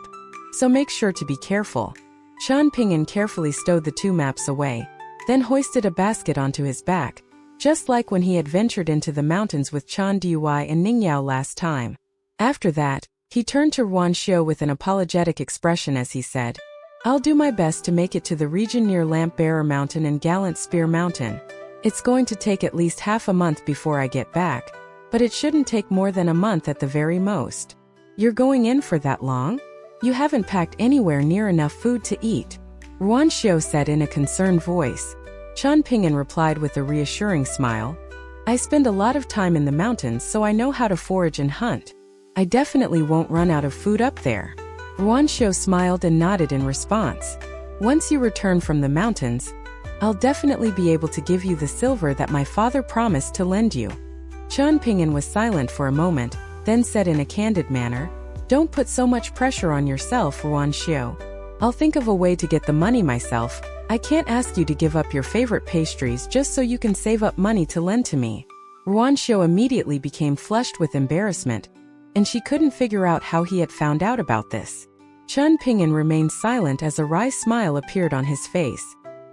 so make sure to be careful." Chen Ping'an carefully stowed the two maps away, then hoisted a basket onto his back, just like when he had ventured into the mountains with Chen Dui and Ningyao last time. After that, he turned to Ruanxiu with an apologetic expression as he said, "I'll do my best to make it to the region near Lamp Bearer Mountain and Gallant Spear Mountain. It's going to take at least half a month before I get back, but it shouldn't take more than a month at the very most." "You're going in for that long? You haven't packed anywhere near enough food to eat," Ruanxiu said in a concerned voice. Chen Ping'an replied with a reassuring smile, "I spend a lot of time in the mountains, so I know how to forage and hunt. I definitely won't run out of food up there." Ruanxiu smiled and nodded in response. "Once you return from the mountains, I'll definitely be able to give you the silver that my father promised to lend you." Chen Ping'an was silent for a moment, then said in a candid manner, "Don't put so much pressure on yourself, Ruanxiu. I'll think of a way to get the money myself. I can't ask you to give up your favorite pastries just so you can save up money to lend to me." Ruanxiu immediately became flushed with embarrassment, and she couldn't figure out how he had found out about this. Chen Ping'an remained silent as a wry smile appeared on his face.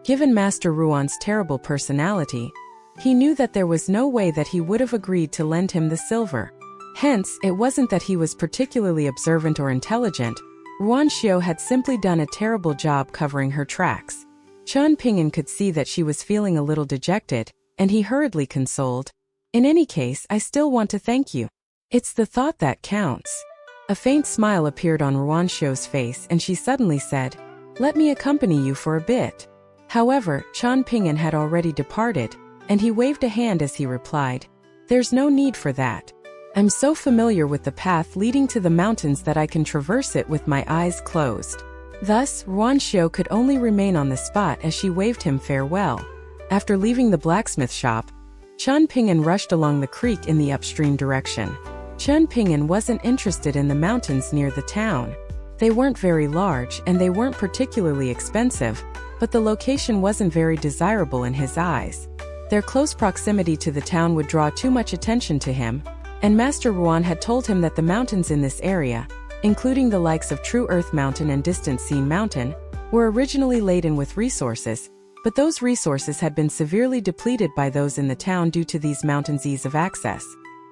Given Master Ruan's terrible personality, he knew that there was no way that he would have agreed to lend him the silver. Hence, it wasn't that he was particularly observant or intelligent. Ruanxiu had simply done a terrible job covering her tracks. Chen Ping'an could see that she was feeling a little dejected, and he hurriedly consoled, "In any case, I still want to thank you. It's the thought that counts." A faint smile appeared on Ruanxiu's face and she suddenly said, "Let me accompany you for a bit." However, Chen Ping'an had already departed, and he waved a hand as he replied, "There's no need for that. I'm so familiar with the path leading to the mountains that I can traverse it with my eyes closed." Thus, Ruanxiu could only remain on the spot as she waved him farewell. After leaving the blacksmith shop, Chen Ping'an rushed along the creek in the upstream direction. Chen Ping'an wasn't interested in the mountains near the town. They weren't very large and they weren't particularly expensive, but the location wasn't very desirable in his eyes. Their close proximity to the town would draw too much attention to him, and Master Ruan had told him that the mountains in this area, including the likes of True Earth Mountain and Distant Scene Mountain, were originally laden with resources, but those resources had been severely depleted by those in the town due to these mountains' ease of access.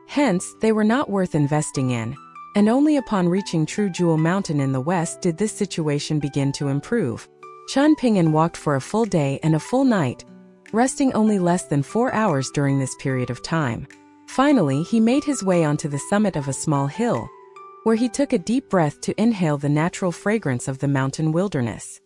Hence, they were not worth investing in, and only upon reaching True Jewel Mountain in the west did this situation begin to improve. Chen Ping'an walked for a full day and a full night, resting only less than 4 hours during this period of time. Finally, he made his way onto the summit of a small hill, where he took a deep breath to inhale the natural fragrance of the mountain wilderness.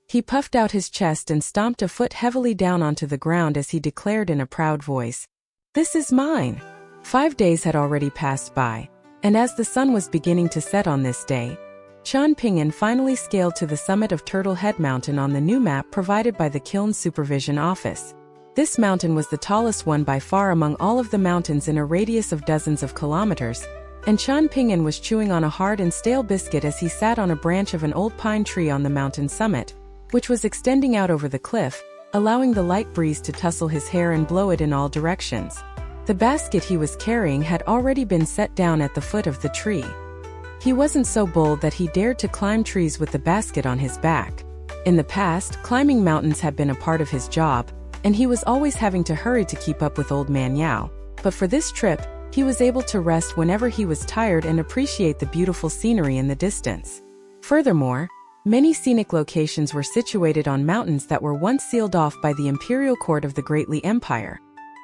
He puffed out his chest and stomped a foot heavily down onto the ground as he declared in a proud voice, "This is mine." 5 days had already passed by, and as the sun was beginning to set on this day, Chen Ping'an finally scaled to the summit of Turtle Head Mountain on the new map provided by the Kiln Supervision Office. This mountain was the tallest one by far among all of the mountains in a radius of dozens of kilometers, and Chen Ping'an was chewing on a hard and stale biscuit as he sat on a branch of an old pine tree on the mountain summit, which was extending out over the cliff, allowing the light breeze to tussle his hair and blow it in all directions. The basket he was carrying had already been set down at the foot of the tree. He wasn't so bold that he dared to climb trees with the basket on his back. In the past, climbing mountains had been a part of his job, and he was always having to hurry to keep up with Old Man Yao. But for this trip, he was able to rest whenever he was tired and appreciate the beautiful scenery in the distance. Furthermore, many scenic locations were situated on mountains that were once sealed off by the imperial court of the Greatly Empire.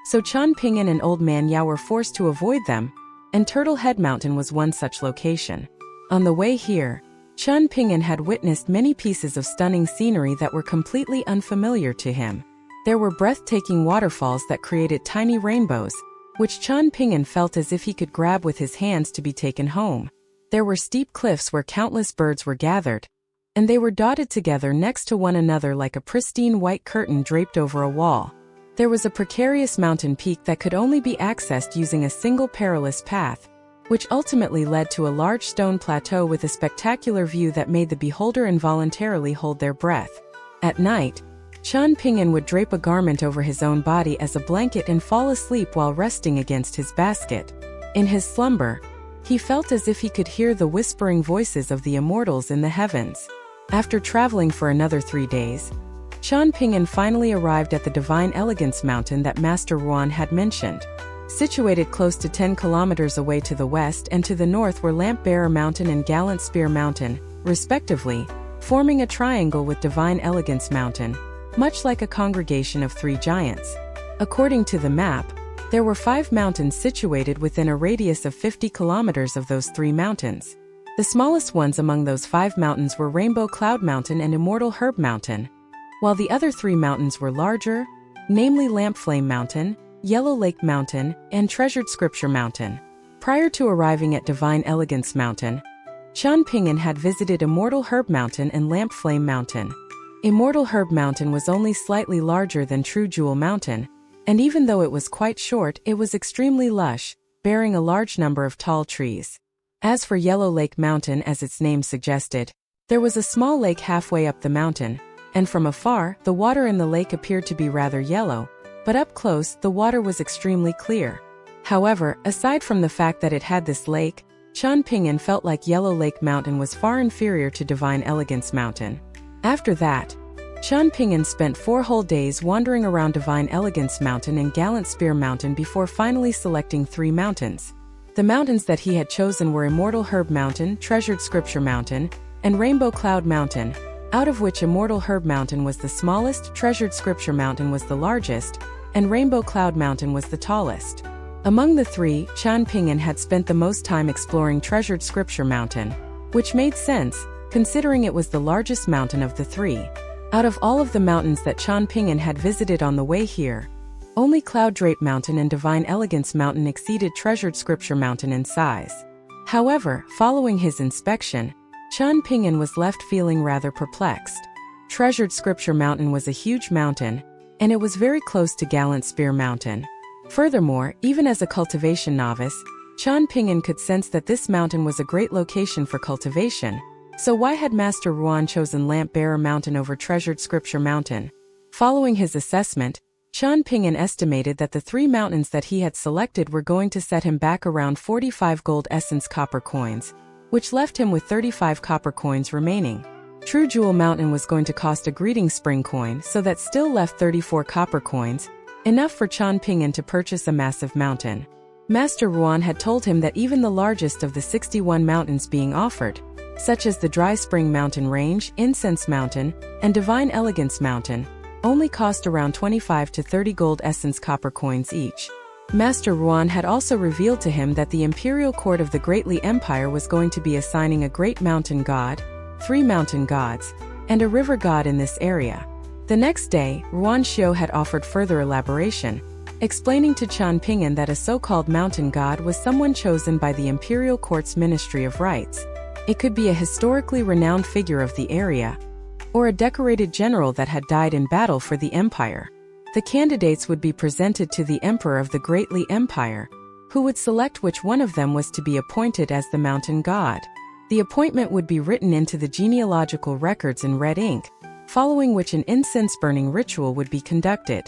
So Chen Ping'an and Old Man Yao were forced to avoid them, and Turtle Head Mountain was one such location. On the way here, Chen Ping'an had witnessed many pieces of stunning scenery that were completely unfamiliar to him. There were breathtaking waterfalls that created tiny rainbows, which Chen Ping'an felt as if he could grab with his hands to be taken home. There were steep cliffs where countless birds were gathered, and they were dotted together next to one another like a pristine white curtain draped over a wall. There was a precarious mountain peak that could only be accessed using a single perilous path, which ultimately led to a large stone plateau with a spectacular view that made the beholder involuntarily hold their breath. At night, Chen Ping'an would drape a garment over his own body as a blanket and fall asleep while resting against his basket. In his slumber, he felt as if he could hear the whispering voices of the immortals in the heavens. After traveling for another 3 days, Chen Ping'an finally arrived at the Divine Elegance Mountain that Master Ruan had mentioned. Situated close to 10 kilometers away to the west and to the north were Lamp Bearer Mountain and Gallant Spear Mountain, respectively, forming a triangle with Divine Elegance Mountain, much like a congregation of 3 giants. According to the map, there were 5 mountains situated within a radius of 50 kilometers of those 3 mountains. The smallest ones among those 5 mountains were Rainbow Cloud Mountain and Immortal Herb Mountain, while the other 3 mountains were larger, namely Lamp Flame Mountain, Yellow Lake Mountain, and Treasured Scripture Mountain. Prior to arriving at Divine Elegance Mountain, Chen Ping'an had visited Immortal Herb Mountain and Lamp Flame Mountain. Immortal Herb Mountain was only slightly larger than True Jewel Mountain, and even though it was quite short, it was extremely lush, bearing a large number of tall trees. As for Yellow Lake Mountain, as its name suggested, there was a small lake halfway up the mountain, and from afar, the water in the lake appeared to be rather yellow, but up close, the water was extremely clear. However, aside from the fact that it had this lake, Chen Ping'an felt like Yellow Lake Mountain was far inferior to Divine Elegance Mountain. After that, Chen Ping'an spent 4 whole days wandering around Divine Elegance Mountain and Gallant Spear Mountain before finally selecting 3 mountains. The mountains that he had chosen were Immortal Herb Mountain, Treasured Scripture Mountain, and Rainbow Cloud Mountain, out of which Immortal Herb Mountain was the smallest, Treasured Scripture Mountain was the largest, and Rainbow Cloud Mountain was the tallest. Among the 3, Chen Ping'an had spent the most time exploring Treasured Scripture Mountain, which made sense, considering it was the largest mountain of the 3. Out of all of the mountains that Chen Ping'an had visited on the way here, only Cloud Drape Mountain and Divine Elegance Mountain exceeded Treasured Scripture Mountain in size. However, following his inspection, Chen Ping'an was left feeling rather perplexed. Treasured Scripture Mountain was a huge mountain, and it was very close to Gallant Spear Mountain. Furthermore, even as a cultivation novice, Chen Ping'an could sense that this mountain was a great location for cultivation. So why had Master Ruan chosen Lamp Bearer Mountain over Treasured Scripture Mountain? Following his assessment, Chen Ping'an estimated that the 3 mountains that he had selected were going to set him back around 45 gold essence copper coins, which left him with 35 copper coins remaining. True Jewel Mountain was going to cost a Greeting Spring coin, so that still left 34 copper coins, enough for Chen Ping'an to purchase a massive mountain. Master Ruan had told him that even the largest of the 61 mountains being offered, such as the Dry Spring Mountain Range, Incense Mountain, and Divine Elegance Mountain, only cost around 25 to 30 gold essence copper coins each. Master Ruan had also revealed to him that the Imperial Court of the Greatly Empire was going to be assigning a Great Mountain God, 3 Mountain Gods, and a River God in this area. The next day, Ruan Xiu had offered further elaboration, explaining to Chen Ping'an that a so-called Mountain God was someone chosen by the Imperial Court's Ministry of Rites. It could be a historically renowned figure of the area, or a decorated general that had died in battle for the Empire. The candidates would be presented to the Emperor of the Greatly Empire, who would select which one of them was to be appointed as the Mountain God. The appointment would be written into the genealogical records in red ink, following which an incense-burning ritual would be conducted.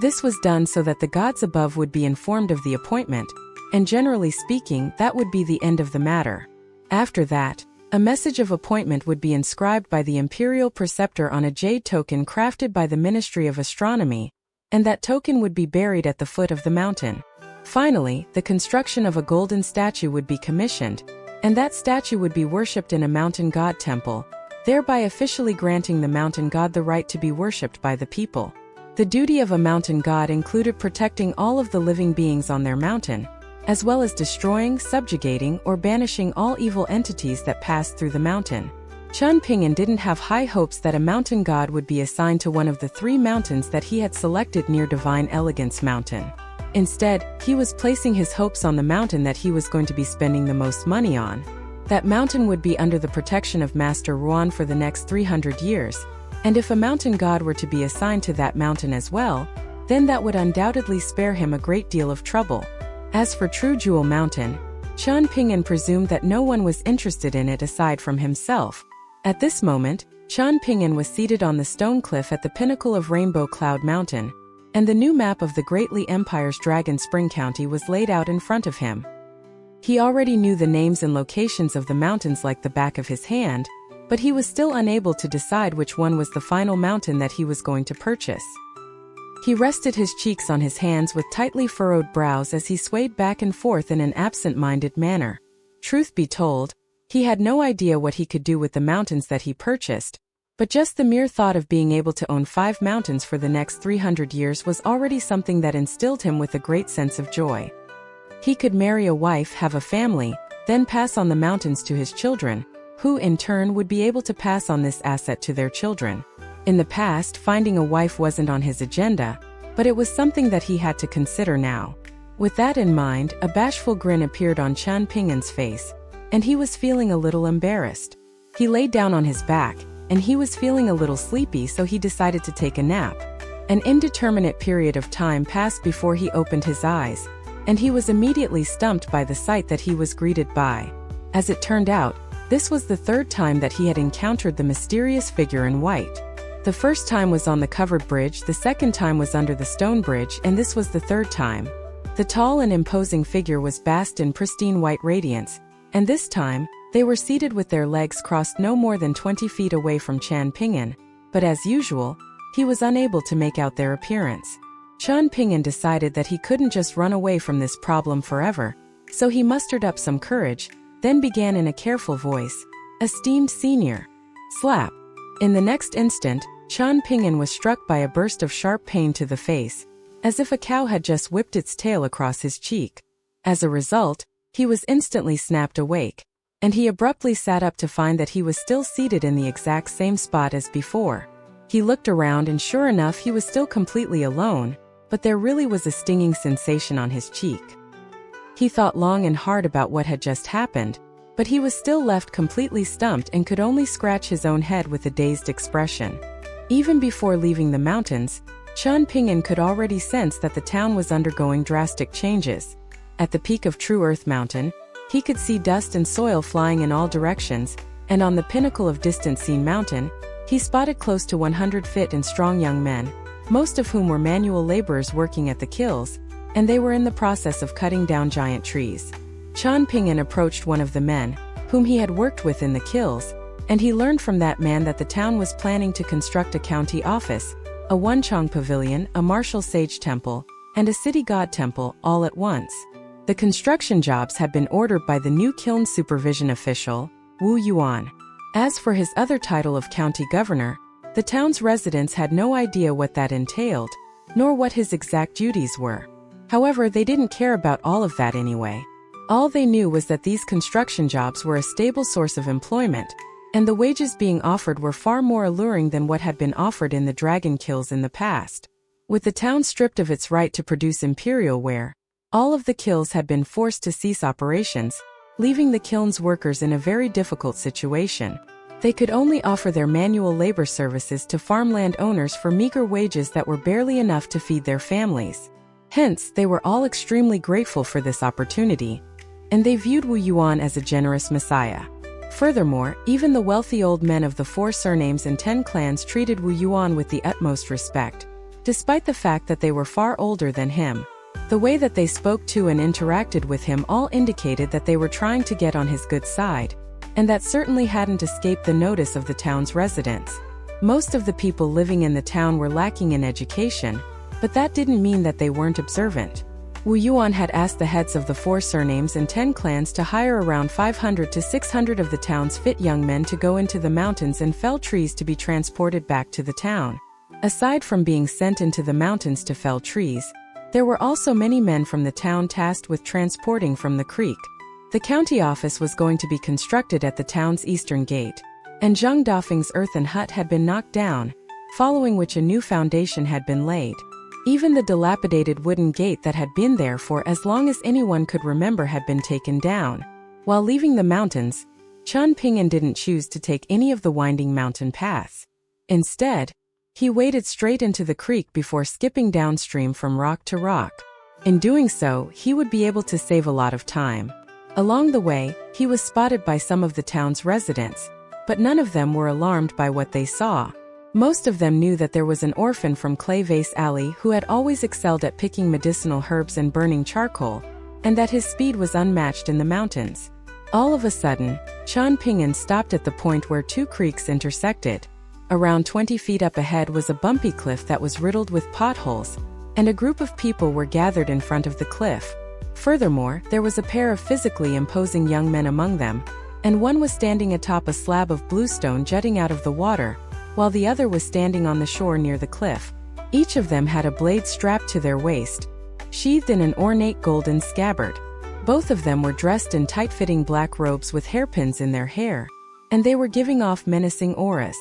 This was done so that the gods above would be informed of the appointment, and generally speaking, that would be the end of the matter. After that, a message of appointment would be inscribed by the Imperial Preceptor on a jade token crafted by the Ministry of Astronomy, and that token would be buried at the foot of the mountain. Finally, the construction of a golden statue would be commissioned, and that statue would be worshipped in a mountain god temple, thereby officially granting the mountain god the right to be worshipped by the people. The duty of a mountain god included protecting all of the living beings on their mountain, as well as destroying, subjugating, or banishing all evil entities that passed through the mountain. Chen Ping'an didn't have high hopes that a mountain god would be assigned to one of the 3 mountains that he had selected near Divine Elegance Mountain. Instead, he was placing his hopes on the mountain that he was going to be spending the most money on. That mountain would be under the protection of Master Ruan for the next 300 years, and if a mountain god were to be assigned to that mountain as well, then that would undoubtedly spare him a great deal of trouble. As for True Jewel Mountain, Chen Ping'an presumed that no one was interested in it aside from himself. At this moment, Chen Ping'an was seated on the stone cliff at the pinnacle of Rainbow Cloud Mountain, and the new map of the Greatly Empire's Dragon Spring County was laid out in front of him. He already knew the names and locations of the mountains like the back of his hand, but he was still unable to decide which one was the final mountain that he was going to purchase. He rested his cheeks on his hands with tightly furrowed brows as he swayed back and forth in an absent-minded manner. Truth be told, he had no idea what he could do with the mountains that he purchased, but just the mere thought of being able to own 5 mountains for the next 300 years was already something that instilled him with a great sense of joy. He could marry a wife, have a family, then pass on the mountains to his children, who in turn would be able to pass on this asset to their children. In the past, finding a wife wasn't on his agenda, but it was something that he had to consider now. With that in mind, a bashful grin appeared on Chen Ping'an's face, and he was feeling a little embarrassed. He laid down on his back, and he was feeling a little sleepy, so he decided to take a nap. An indeterminate period of time passed before he opened his eyes, and he was immediately stumped by the sight that he was greeted by. As it turned out, this was the 3rd time that he had encountered the mysterious figure in white. The first time was on the covered bridge, the second time was under the stone bridge, and this was the 3rd time. The tall and imposing figure was bathed in pristine white radiance, and this time, they were seated with their legs crossed no more than 20 feet away from Chen Ping'an, but as usual, he was unable to make out their appearance. Chen Ping'an decided that he couldn't just run away from this problem forever, so he mustered up some courage, then began in a careful voice, "Esteemed senior." Slap! In the next instant, Chen Ping'an was struck by a burst of sharp pain to the face, as if a cow had just whipped its tail across his cheek. As a result, he was instantly snapped awake, and he abruptly sat up to find that he was still seated in the exact same spot as before. He looked around and sure enough he was still completely alone, but there really was a stinging sensation on his cheek. He thought long and hard about what had just happened, but he was still left completely stumped and could only scratch his own head with a dazed expression. Even before leaving the mountains, Chen Ping'an could already sense that the town was undergoing drastic changes. At the peak of True Earth Mountain, he could see dust and soil flying in all directions, and on the pinnacle of Distant Scene Mountain, he spotted close to 100 fit and strong young men, most of whom were manual laborers working at the kilns, and they were in the process of cutting down giant trees. Chen Ping'an approached one of the men, whom he had worked with in the kilns, and he learned from that man that the town was planning to construct a county office, a Wenchong pavilion, a martial sage temple, and a city god temple, all at once. The construction jobs had been ordered by the new kiln supervision official, Wu Yuan. As for his other title of county governor, the town's residents had no idea what that entailed, nor what his exact duties were. However, they didn't care about all of that anyway. All they knew was that these construction jobs were a stable source of employment, and the wages being offered were far more alluring than what had been offered in the dragon kilns in the past. With the town stripped of its right to produce imperial ware, all of the kilns had been forced to cease operations, leaving the kilns workers in a very difficult situation. They could only offer their manual labor services to farmland owners for meager wages that were barely enough to feed their families. Hence, they were all extremely grateful for this opportunity, and they viewed Wu Yuan as a generous messiah. Furthermore, even the wealthy old men of the 4 surnames and 10 clans treated Wu Yuan with the utmost respect, despite the fact that they were far older than him. The way that they spoke to and interacted with him all indicated that they were trying to get on his good side, and that certainly hadn't escaped the notice of the town's residents. Most of the people living in the town were lacking in education, but that didn't mean that they weren't observant. Wu Yuan had asked the heads of the 4 surnames and 10 clans to hire around 500 to 600 of the town's fit young men to go into the mountains and fell trees to be transported back to the town. Aside from being sent into the mountains to fell trees, There were also many men from the town tasked with transporting from the creek. The county office was going to be constructed at the town's eastern gate, and Zhang Dafeng's earthen hut had been knocked down, following which a new foundation had been laid. Even the dilapidated wooden gate that had been there for as long as anyone could remember had been taken down. While leaving the mountains, Chen Ping'an didn't choose to take any of the winding mountain paths. Instead, he waded straight into the creek before skipping downstream from rock to rock. In doing so, he would be able to save a lot of time. Along the way, he was spotted by some of the town's residents, but none of them were alarmed by what they saw. Most of them knew that there was an orphan from Clay Vase Alley who had always excelled at picking medicinal herbs and burning charcoal, and that his speed was unmatched in the mountains. All of a sudden, Chen Ping'an stopped at the point where two creeks intersected. Around 20 feet up ahead was a bumpy cliff that was riddled with potholes, and a group of people were gathered in front of the cliff. Furthermore, there was a pair of physically imposing young men among them, and one was standing atop a slab of bluestone jutting out of the water, while the other was standing on the shore near the cliff. Each of them had a blade strapped to their waist, sheathed in an ornate golden scabbard. Both of them were dressed in tight-fitting black robes with hairpins in their hair, and they were giving off menacing auras.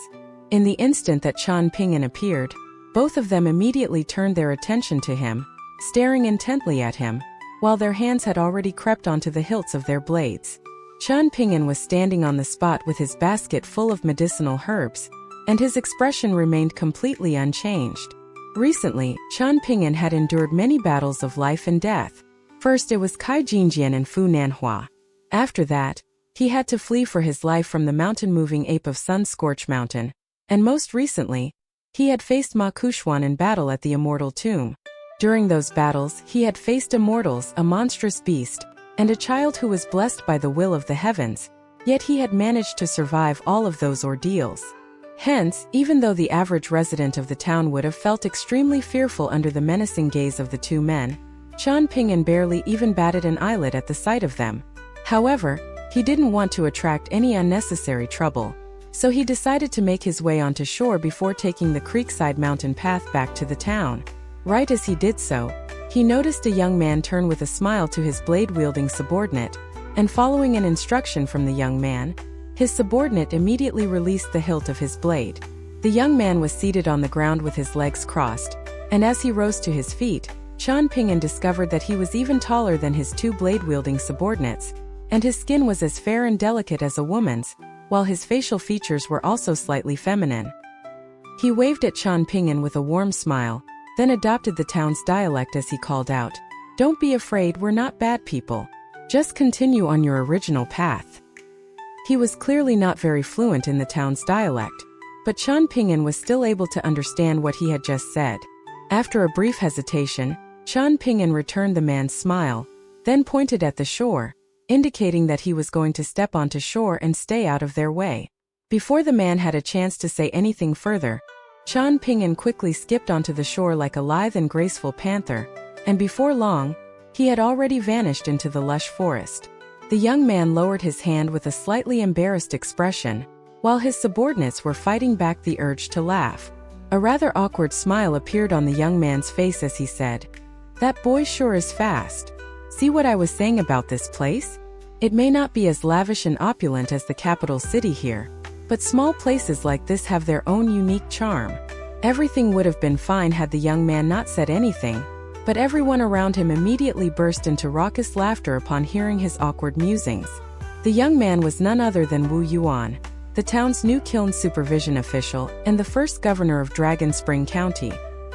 In the instant that Chen Ping'an appeared, both of them immediately turned their attention to him, staring intently at him, while their hands had already crept onto the hilts of their blades. Chen Ping'an was standing on the spot with his basket full of medicinal herbs, and his expression remained completely unchanged. Recently, Chen Ping'an had endured many battles of life and death. First it was Kai Jingjian and Fu Nanhua. After that, he had to flee for his life from the mountain-moving ape of Sun-Scorch Mountain, and most recently, he had faced Ma Kuxuan in battle at the Immortal Tomb. During those battles, he had faced immortals, a monstrous beast, and a child who was blessed by the will of the heavens, yet he had managed to survive all of those ordeals. Hence, even though the average resident of the town would have felt extremely fearful under the menacing gaze of the two men, Chen Ping'an barely even batted an eyelid at the sight of them. However, he didn't want to attract any unnecessary trouble, so he decided to make his way onto shore before taking the creekside mountain path back to the town. Right as he did so, he noticed a young man turn with a smile to his blade-wielding subordinate, and following an instruction from the young man, his subordinate immediately released the hilt of his blade. The young man was seated on the ground with his legs crossed, and as he rose to his feet, Chen Ping'an discovered that he was even taller than his two blade-wielding subordinates, and his skin was as fair and delicate as a woman's, while his facial features were also slightly feminine. He waved at Chen Ping'an with a warm smile, then adopted the town's dialect as he called out, "Don't be afraid, we're not bad people. Just continue on your original path." He was clearly not very fluent in the town's dialect, but Chen Ping'an was still able to understand what he had just said. After a brief hesitation, Chen Ping'an returned the man's smile, then pointed at the shore, indicating that he was going to step onto shore and stay out of their way. Before the man had a chance to say anything further, Chen Ping'an quickly skipped onto the shore like a lithe and graceful panther, and before long, he had already vanished into the lush forest. The young man lowered his hand with a slightly embarrassed expression, while his subordinates were fighting back the urge to laugh. A rather awkward smile appeared on the young man's face as he said, "That boy sure is fast. See what I was saying about this place? It may not be as lavish and opulent as the capital city here, but small places like this have their own unique charm." Everything would have been fine had the young man not said anything, but everyone around him immediately burst into raucous laughter upon hearing his awkward musings. The young man was none other than Wu Yuan, the town's new kiln supervision official and the first governor of Dragon Spring County.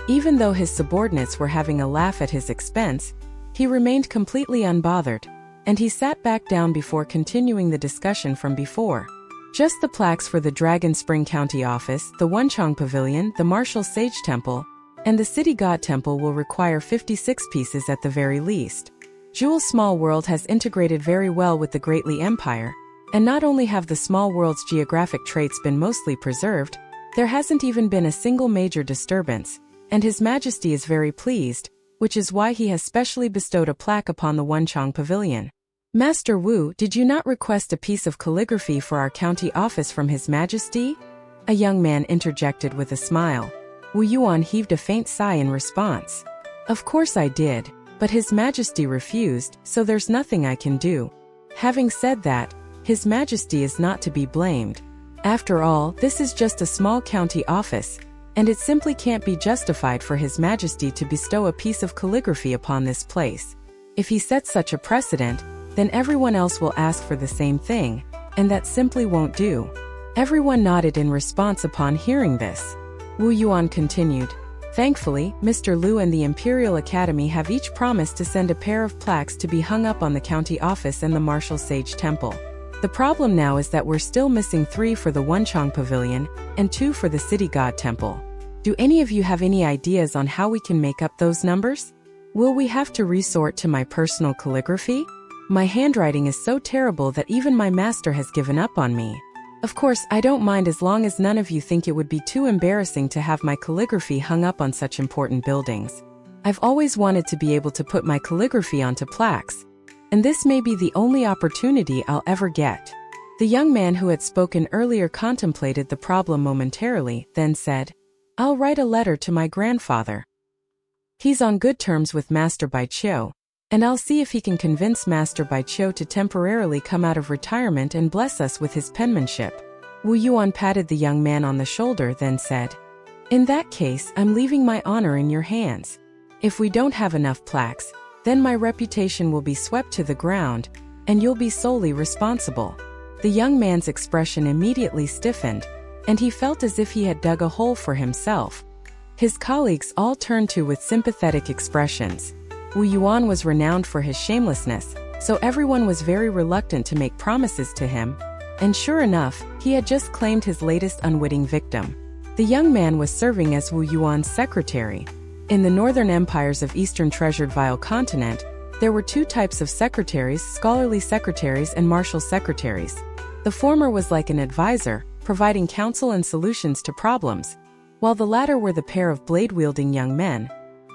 Even though his subordinates were having a laugh at his expense, he remained completely unbothered, and he sat back down before continuing the discussion from before. Just the plaques for the Dragon Spring County office, the Wenchang Pavilion, the Martial Sage Temple, and the City God Temple will require 56 pieces at the very least. Jewel's Small World has integrated very well with the Greatly Empire, and not only have the small world's geographic traits been mostly preserved, there hasn't even been a single major disturbance, and His Majesty is very pleased, which is why he has specially bestowed a plaque upon the Wenchang Pavilion. "Master Wu, did you not request a piece of calligraphy for our county office from His Majesty?" A young man interjected with a smile. Wu Yuan heaved a faint sigh in response. Of course I did, but His Majesty refused, so there's nothing I can do. Having said that, His Majesty is not to be blamed. After all, this is just a small county office, and it simply can't be justified for His Majesty to bestow a piece of calligraphy upon this place. If he sets such a precedent, then everyone else will ask for the same thing, and that simply won't do. Everyone nodded in response upon hearing this. Wu Yuan continued. Thankfully, Mr. Liu and the Imperial Academy have each promised to send a pair of plaques to be hung up on the county office and the Martial Sage Temple. The problem now is that we're still missing 3 for the Wenchang Pavilion and 2 for the City God Temple. Do any of you have any ideas on how we can make up those numbers? Will we have to resort to my personal calligraphy? My handwriting is so terrible that even my master has given up on me. Of course, I don't mind as long as none of you think it would be too embarrassing to have my calligraphy hung up on such important buildings. I've always wanted to be able to put my calligraphy onto plaques, and this may be the only opportunity I'll ever get. The young man who had spoken earlier contemplated the problem momentarily, then said, I'll write a letter to my grandfather. He's on good terms with Master Baiqiu, and I'll see if he can convince Master Baiqiu to temporarily come out of retirement and bless us with his penmanship. Wu Yuan patted the young man on the shoulder, then said, In that case, I'm leaving my honor in your hands. If we don't have enough plaques, then my reputation will be swept to the ground, and you'll be solely responsible. The young man's expression immediately stiffened, and he felt as if he had dug a hole for himself. His colleagues all turned to with sympathetic expressions. Wu Yuan was renowned for his shamelessness, so everyone was very reluctant to make promises to him, and sure enough, he had just claimed his latest unwitting victim. The young man was serving as Wu Yuan's secretary. In the northern empires of Eastern Treasured Vile Continent, there were 2 types of secretaries, scholarly secretaries and martial secretaries. The former was like an advisor, providing counsel and solutions to problems, while the latter were the pair of blade-wielding young men,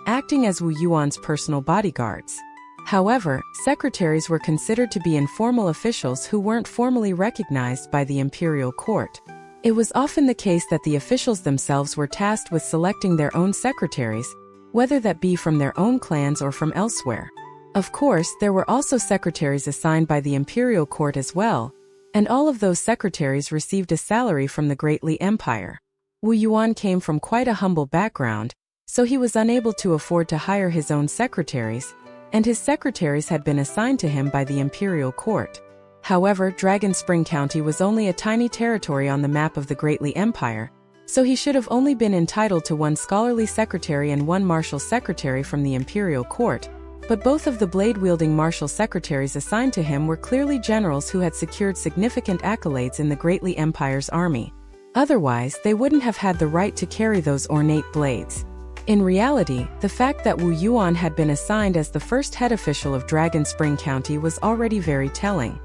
acting as Wu Yuan's personal bodyguards. However, secretaries were considered to be informal officials who weren't formally recognized by the imperial court. It was often the case that the officials themselves were tasked with selecting their own secretaries, whether that be from their own clans or from elsewhere. Of course, there were also secretaries assigned by the imperial court as well, and all of those secretaries received a salary from the Great Li Empire. Wu Yuan came from quite a humble background, so he was unable to afford to hire his own secretaries, and his secretaries had been assigned to him by the imperial court. However, Dragon Spring County was only a tiny territory on the map of the Great Li Empire, so he should have only been entitled to 1 scholarly secretary and 1 martial secretary from the imperial court, but both of the blade-wielding martial secretaries assigned to him were clearly generals who had secured significant accolades in the Great Li Empire's army. Otherwise, they wouldn't have had the right to carry those ornate blades. In reality, the fact that Wu Yuan had been assigned as the first head official of Dragon Spring County was already very telling.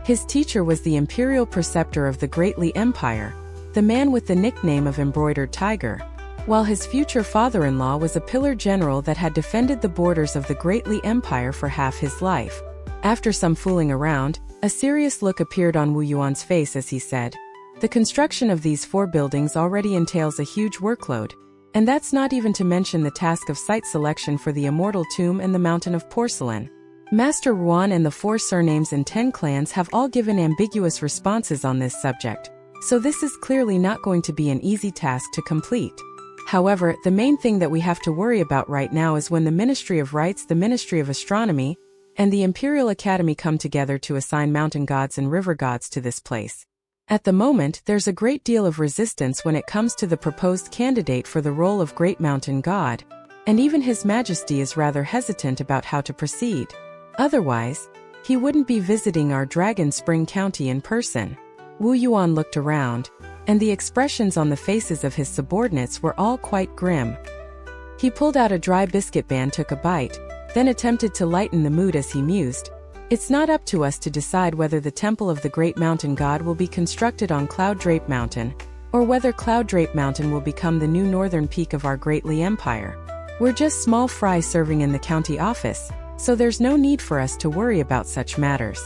His teacher was the imperial preceptor of the Great Li Empire, the man with the nickname of Embroidered Tiger, while his future father-in-law was a pillar general that had defended the borders of the Great Li Empire for half his life. After some fooling around, a serious look appeared on Wu Yuan's face as he said, The construction of these 4 buildings already entails a huge workload, and that's not even to mention the task of site selection for the Immortal Tomb and the Mountain of Porcelain. Master Ruan and the 4 surnames and 10 clans have all given ambiguous responses on this subject, so this is clearly not going to be an easy task to complete. However, the main thing that we have to worry about right now is when the Ministry of Rites, the Ministry of Astronomy, and the Imperial Academy come together to assign mountain gods and river gods to this place. At the moment, there's a great deal of resistance when it comes to the proposed candidate for the role of Great Mountain God, and even His Majesty is rather hesitant about how to proceed. Otherwise, he wouldn't be visiting our Dragon Spring County in person. Wu Yuan looked around, and the expressions on the faces of his subordinates were all quite grim. He pulled out a dry biscuit band, took a bite, then attempted to lighten the mood as he mused. It's not up to us to decide whether the Temple of the Great Mountain God will be constructed on Cloud Drape Mountain, or whether Cloud Drape Mountain will become the new northern peak of our Great Li Empire. We're just small fry serving in the county office, so there's no need for us to worry about such matters.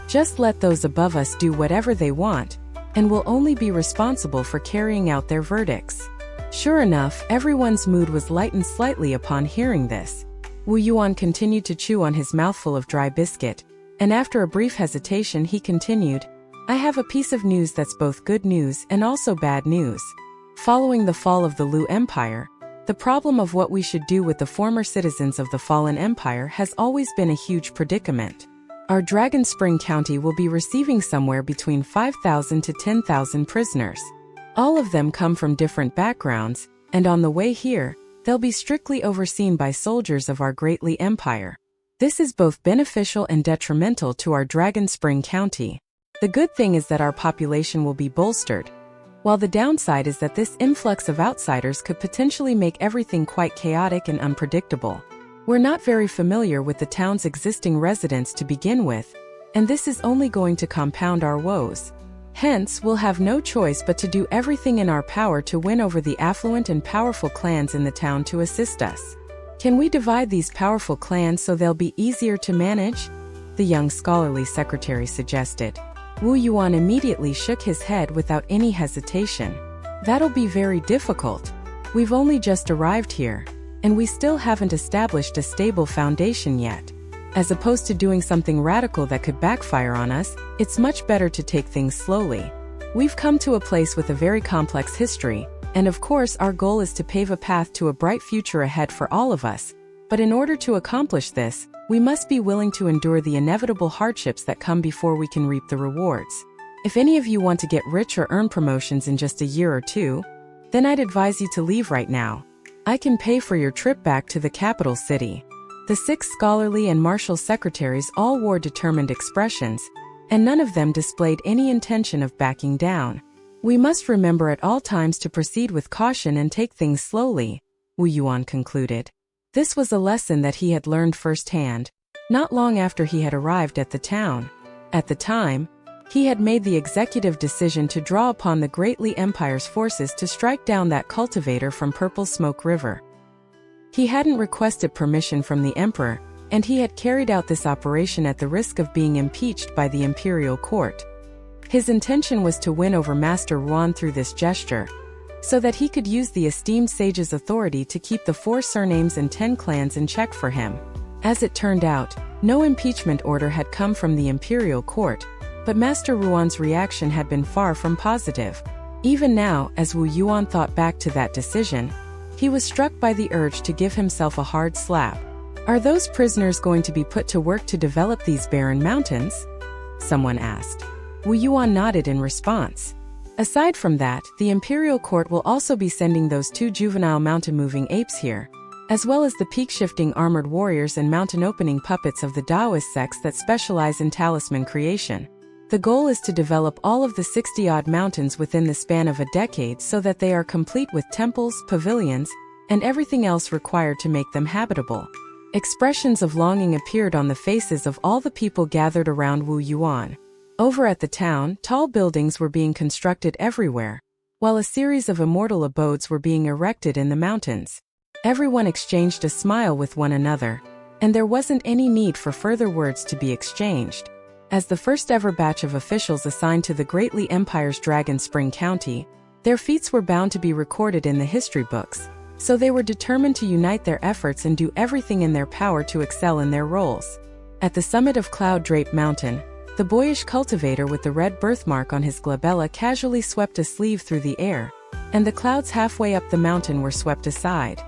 Just let those above us do whatever they want, and we'll only be responsible for carrying out their verdicts. Sure enough, everyone's mood was lightened slightly upon hearing this. Wu Yuan continued to chew on his mouthful of dry biscuit, and after a brief hesitation he continued, I have a piece of news that's both good news and also bad news. Following the fall of the Lu Empire, the problem of what we should do with the former citizens of the fallen empire has always been a huge predicament. Our Dragon Spring County will be receiving somewhere between 5,000 to 10,000 prisoners. All of them come from different backgrounds, and on the way here, they'll be strictly overseen by soldiers of our greatly empire. This is both beneficial and detrimental to our Dragon Spring County. The good thing is that our population will be bolstered, while the downside is that this influx of outsiders could potentially make everything quite chaotic and unpredictable. We're not very familiar with the town's existing residents to begin with, and this is only going to compound our woes. Hence, we'll have no choice but to do everything in our power to win over the affluent and powerful clans in the town to assist us. Can we divide these powerful clans so they'll be easier to manage? The young scholarly secretary suggested. Wu Yuan immediately shook his head without any hesitation. That'll be very difficult. We've only just arrived here, and we still haven't established a stable foundation yet. As opposed to doing something radical that could backfire on us, it's much better to take things slowly. We've come to a place with a very complex history, and of course our goal is to pave a path to a bright future ahead for all of us. But in order to accomplish this, we must be willing to endure the inevitable hardships that come before we can reap the rewards. If any of you want to get rich or earn promotions in just a year or two, then I'd advise you to leave right now. I can pay for your trip back to the capital city. The 6 scholarly and martial secretaries all wore determined expressions, and none of them displayed any intention of backing down. We must remember at all times to proceed with caution and take things slowly, Wu Yuan concluded. This was a lesson that he had learned firsthand, not long after he had arrived at the town. At the time, he had made the executive decision to draw upon the Greatly Empire's forces to strike down that cultivator from Purple Smoke River. He hadn't requested permission from the emperor, and he had carried out this operation at the risk of being impeached by the imperial court. His intention was to win over Master Ruan through this gesture, so that he could use the esteemed sage's authority to keep the 4 surnames and 10 clans in check for him. As it turned out, no impeachment order had come from the imperial court, but Master Ruan's reaction had been far from positive. Even now, as Wu Yuan thought back to that decision, he was struck by the urge to give himself a hard slap. Are those prisoners going to be put to work to develop these barren mountains? Someone asked. Wu Yuan nodded in response. Aside from that, the imperial court will also be sending those 2 juvenile mountain-moving apes here, as well as the peak-shifting armored warriors and mountain-opening puppets of the Taoist sects that specialize in talisman creation. The goal is to develop all of the 60-odd mountains within the span of a decade so that they are complete with temples, pavilions, and everything else required to make them habitable. Expressions of longing appeared on the faces of all the people gathered around Wu Yuan. Over at the town, tall buildings were being constructed everywhere, while a series of immortal abodes were being erected in the mountains. Everyone exchanged a smile with one another, and there wasn't any need for further words to be exchanged. As the first ever batch of officials assigned to the Greatly Empire's Dragon Spring County, their feats were bound to be recorded in the history books, so they were determined to unite their efforts and do everything in their power to excel in their roles. At the summit of Cloud-Draped Mountain, the boyish cultivator with the red birthmark on his glabella casually swept a sleeve through the air, and the clouds halfway up the mountain were swept aside.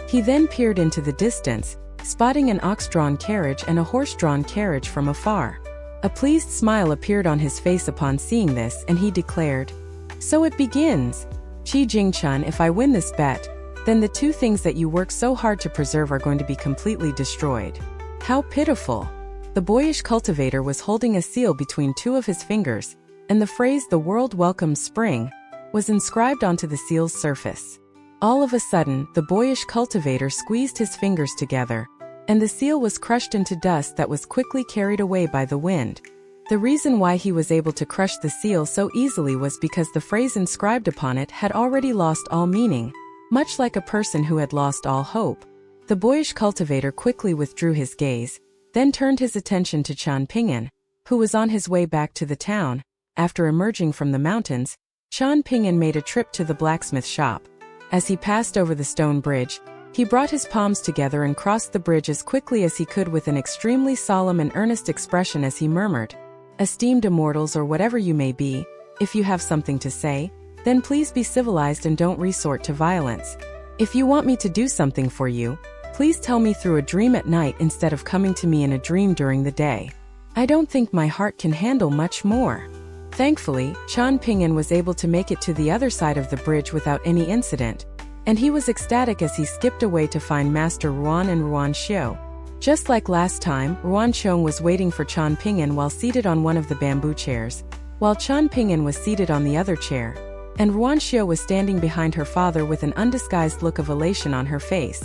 He then peered into the distance, spotting an ox-drawn carriage and a horse-drawn carriage from afar. A pleased smile appeared on his face upon seeing this, and he declared, "So it begins. Qi Jingchun, if I win this bet, then the 2 things that you worked so hard to preserve are going to be completely destroyed." How pitiful! The boyish cultivator was holding a seal between 2 of his fingers, and the phrase "The world welcomes spring" was inscribed onto the seal's surface. All of a sudden, the boyish cultivator squeezed his fingers together, and the seal was crushed into dust that was quickly carried away by the wind. The reason why he was able to crush the seal so easily was because the phrase inscribed upon it had already lost all meaning, much like a person who had lost all hope. The boyish cultivator quickly withdrew his gaze, then turned his attention to Chan Ping'an, who was on his way back to the town. After emerging from the mountains, Chan Ping'an made a trip to the blacksmith shop. As he passed over the stone bridge, he brought his palms together and crossed the bridge as quickly as he could with an extremely solemn and earnest expression as he murmured, "Esteemed immortals or whatever you may be, if you have something to say, then please be civilized and don't resort to violence. If you want me to do something for you, please tell me through a dream at night instead of coming to me in a dream during the day. I don't think my heart can handle much more." Thankfully, Chan Ping'an was able to make it to the other side of the bridge without any incident, and he was ecstatic as he skipped away to find Master Ruan and Ruan Xiu. Just like last time, Ruan Xiong was waiting for Chan Ping'an while seated on one of the bamboo chairs, while Chan Ping'an was seated on the other chair, and Ruan Xiu was standing behind her father with an undisguised look of elation on her face.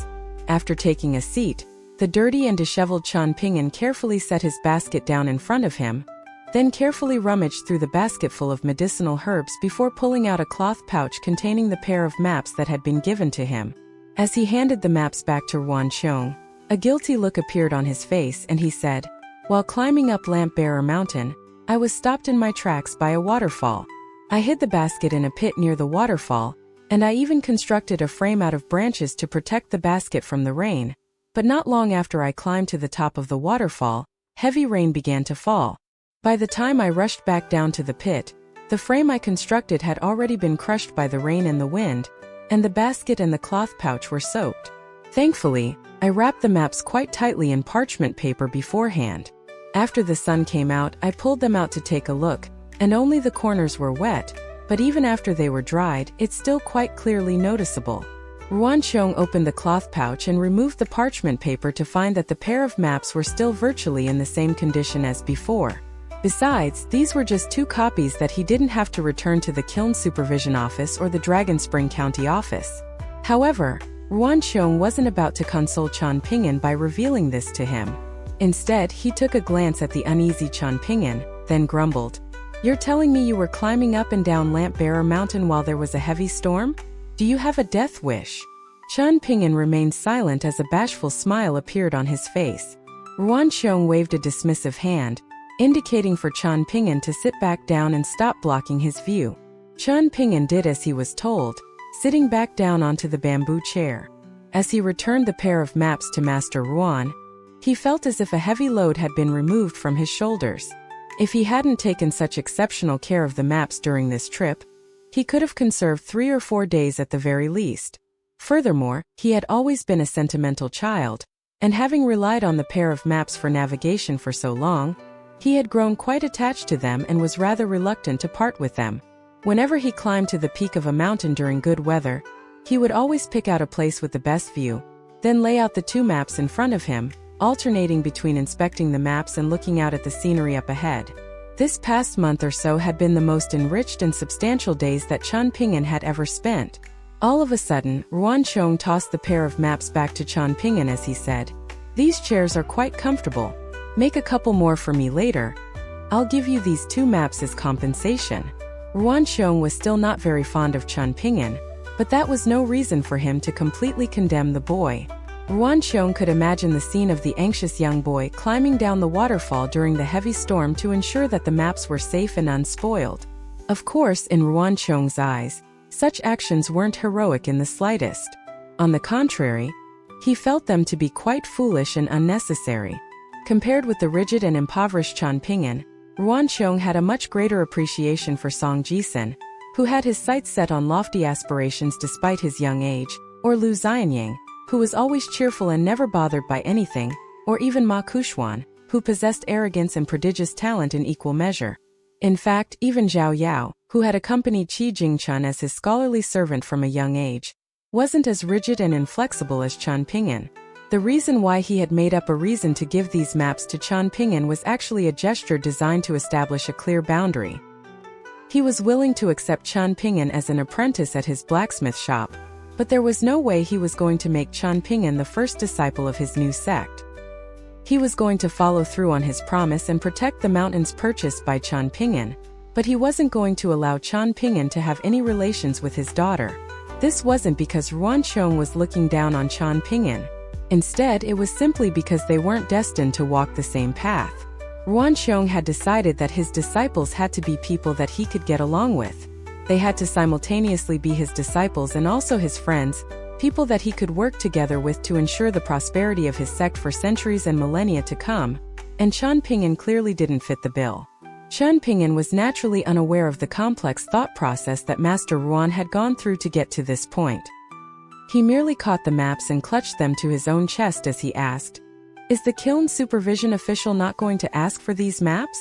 After taking a seat, the dirty and disheveled Chan Ping'an carefully set his basket down in front of him, then carefully rummaged through the basket full of medicinal herbs before pulling out a cloth pouch containing the pair of maps that had been given to him. As he handed the maps back to Ruan Xiong, a guilty look appeared on his face and he said, "While climbing up Lamp-Bearer Mountain, I was stopped in my tracks by a waterfall. I hid the basket in a pit near the waterfall, and I even constructed a frame out of branches to protect the basket from the rain. But not long after I climbed to the top of the waterfall, heavy rain began to fall. By the time I rushed back down to the pit, the frame I constructed had already been crushed by the rain and the wind, and the basket and the cloth pouch were soaked. Thankfully, I wrapped the maps quite tightly in parchment paper beforehand. After the sun came out, I pulled them out to take a look, and only the corners were wet, but even after they were dried, it's still quite clearly noticeable." Ruan Xiong opened the cloth pouch and removed the parchment paper to find that the pair of maps were still virtually in the same condition as before. Besides, these were just 2 copies that he didn't have to return to the Kiln Supervision Office or the Dragon Spring County Office. However, Ruan Xiong wasn't about to console Chan Ping'an by revealing this to him. Instead, he took a glance at the uneasy Chan Ping'an, then grumbled, "You're telling me you were climbing up and down Lamp-Bearer Mountain while there was a heavy storm? Do you have a death wish?" Chan Ping'an remained silent as a bashful smile appeared on his face. Ruan Xiong waved a dismissive hand, indicating for Chan Ping'an to sit back down and stop blocking his view. Chan Ping'an did as he was told, sitting back down onto the bamboo chair. As he returned the pair of maps to Master Ruan, he felt as if a heavy load had been removed from his shoulders. If he hadn't taken such exceptional care of the maps during this trip, he could have conserved 3 or 4 days at the very least. Furthermore, he had always been a sentimental child, and having relied on the pair of maps for navigation for so long, he had grown quite attached to them and was rather reluctant to part with them. Whenever he climbed to the peak of a mountain during good weather, he would always pick out a place with the best view, then lay out the 2 maps in front of him, alternating between inspecting the maps and looking out at the scenery up ahead. This past month or so had been the most enriched and substantial days that Chan Ping'an had ever spent. All of a sudden, Ruan Xiong tossed the pair of maps back to Chan Ping'an as he said, "These chairs are quite comfortable. Make a couple more for me later. I'll give you these 2 maps as compensation." Ruan Xiong was still not very fond of Chan Ping'an, but that was no reason for him to completely condemn the boy. Ruan Xiong could imagine the scene of the anxious young boy climbing down the waterfall during the heavy storm to ensure that the maps were safe and unspoiled. Of course, in Ruan Xiong's eyes, such actions weren't heroic in the slightest. On the contrary, he felt them to be quite foolish and unnecessary. Compared with the rigid and impoverished Chan Ping'an, Ruan Xiong had a much greater appreciation for Song Jisun, who had his sights set on lofty aspirations despite his young age, or Lu Xianyang, who was always cheerful and never bothered by anything, or even Ma Kuxuan, who possessed arrogance and prodigious talent in equal measure. In fact, even Zhao Yao, who had accompanied Qi Jingchun as his scholarly servant from a young age, wasn't as rigid and inflexible as Chan Ping'an. The reason why he had made up a reason to give these maps to Chan Ping'an was actually a gesture designed to establish a clear boundary. He was willing to accept Chan Ping'an as an apprentice at his blacksmith shop, but there was no way he was going to make Chan Ping'an the first disciple of his new sect. He was going to follow through on his promise and protect the mountains purchased by Chan Ping'an, but he wasn't going to allow Chan Ping'an to have any relations with his daughter. This wasn't because Ruan Xiong was looking down on Chan Ping'an. Instead, it was simply because they weren't destined to walk the same path. Ruan Xiong had decided that his disciples had to be people that he could get along with. they had to simultaneously be his disciples and also his friends, people that he could work together with to ensure the prosperity of his sect for centuries and millennia to come, and Chen Ping'an clearly didn't fit the bill. Chen Ping'an was naturally unaware of the complex thought process that Master Ruan had gone through to get to this point. He merely caught the maps and clutched them to his own chest as he asked, "Is the Kiln supervision official not going to ask for these maps?"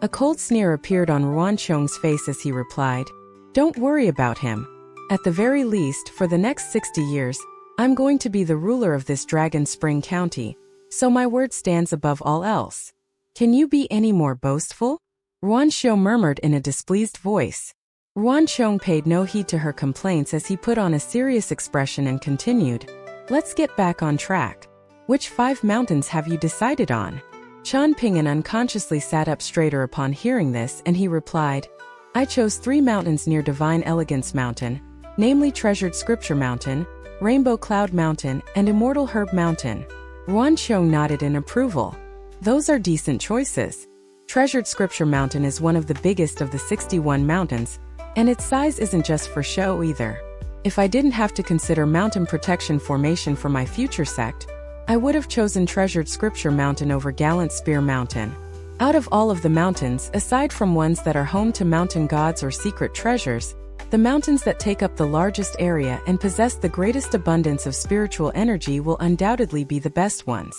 A cold sneer appeared on Ruan Qiong's face as he replied, "Don't worry about him. At the very least, for the next 60 years, I'm going to be the ruler of this Dragon Spring County, so my word stands above all else. Can you be any more boastful?" Ruan Qiong murmured in a displeased voice. Ruan Qiong paid no heed to her complaints as he put on a serious expression and continued, "Let's get back on track. Which 5 mountains have you decided on?" Chen Ping'an unconsciously sat up straighter upon hearing this, and he replied, "I chose 3 mountains near Divine Elegance Mountain, namely Treasured Scripture Mountain, Rainbow Cloud Mountain, and Immortal Herb Mountain." Ruan Qiong nodded in approval. "Those are decent choices. Treasured Scripture Mountain is one of the biggest of the 61 mountains, and its size isn't just for show either. If I didn't have to consider mountain protection formation for my future sect, I would have chosen Treasured Scripture Mountain over Gallant Spear Mountain. Out of all of the mountains, aside from ones that are home to mountain gods or secret treasures, the mountains that take up the largest area and possess the greatest abundance of spiritual energy will undoubtedly be the best ones.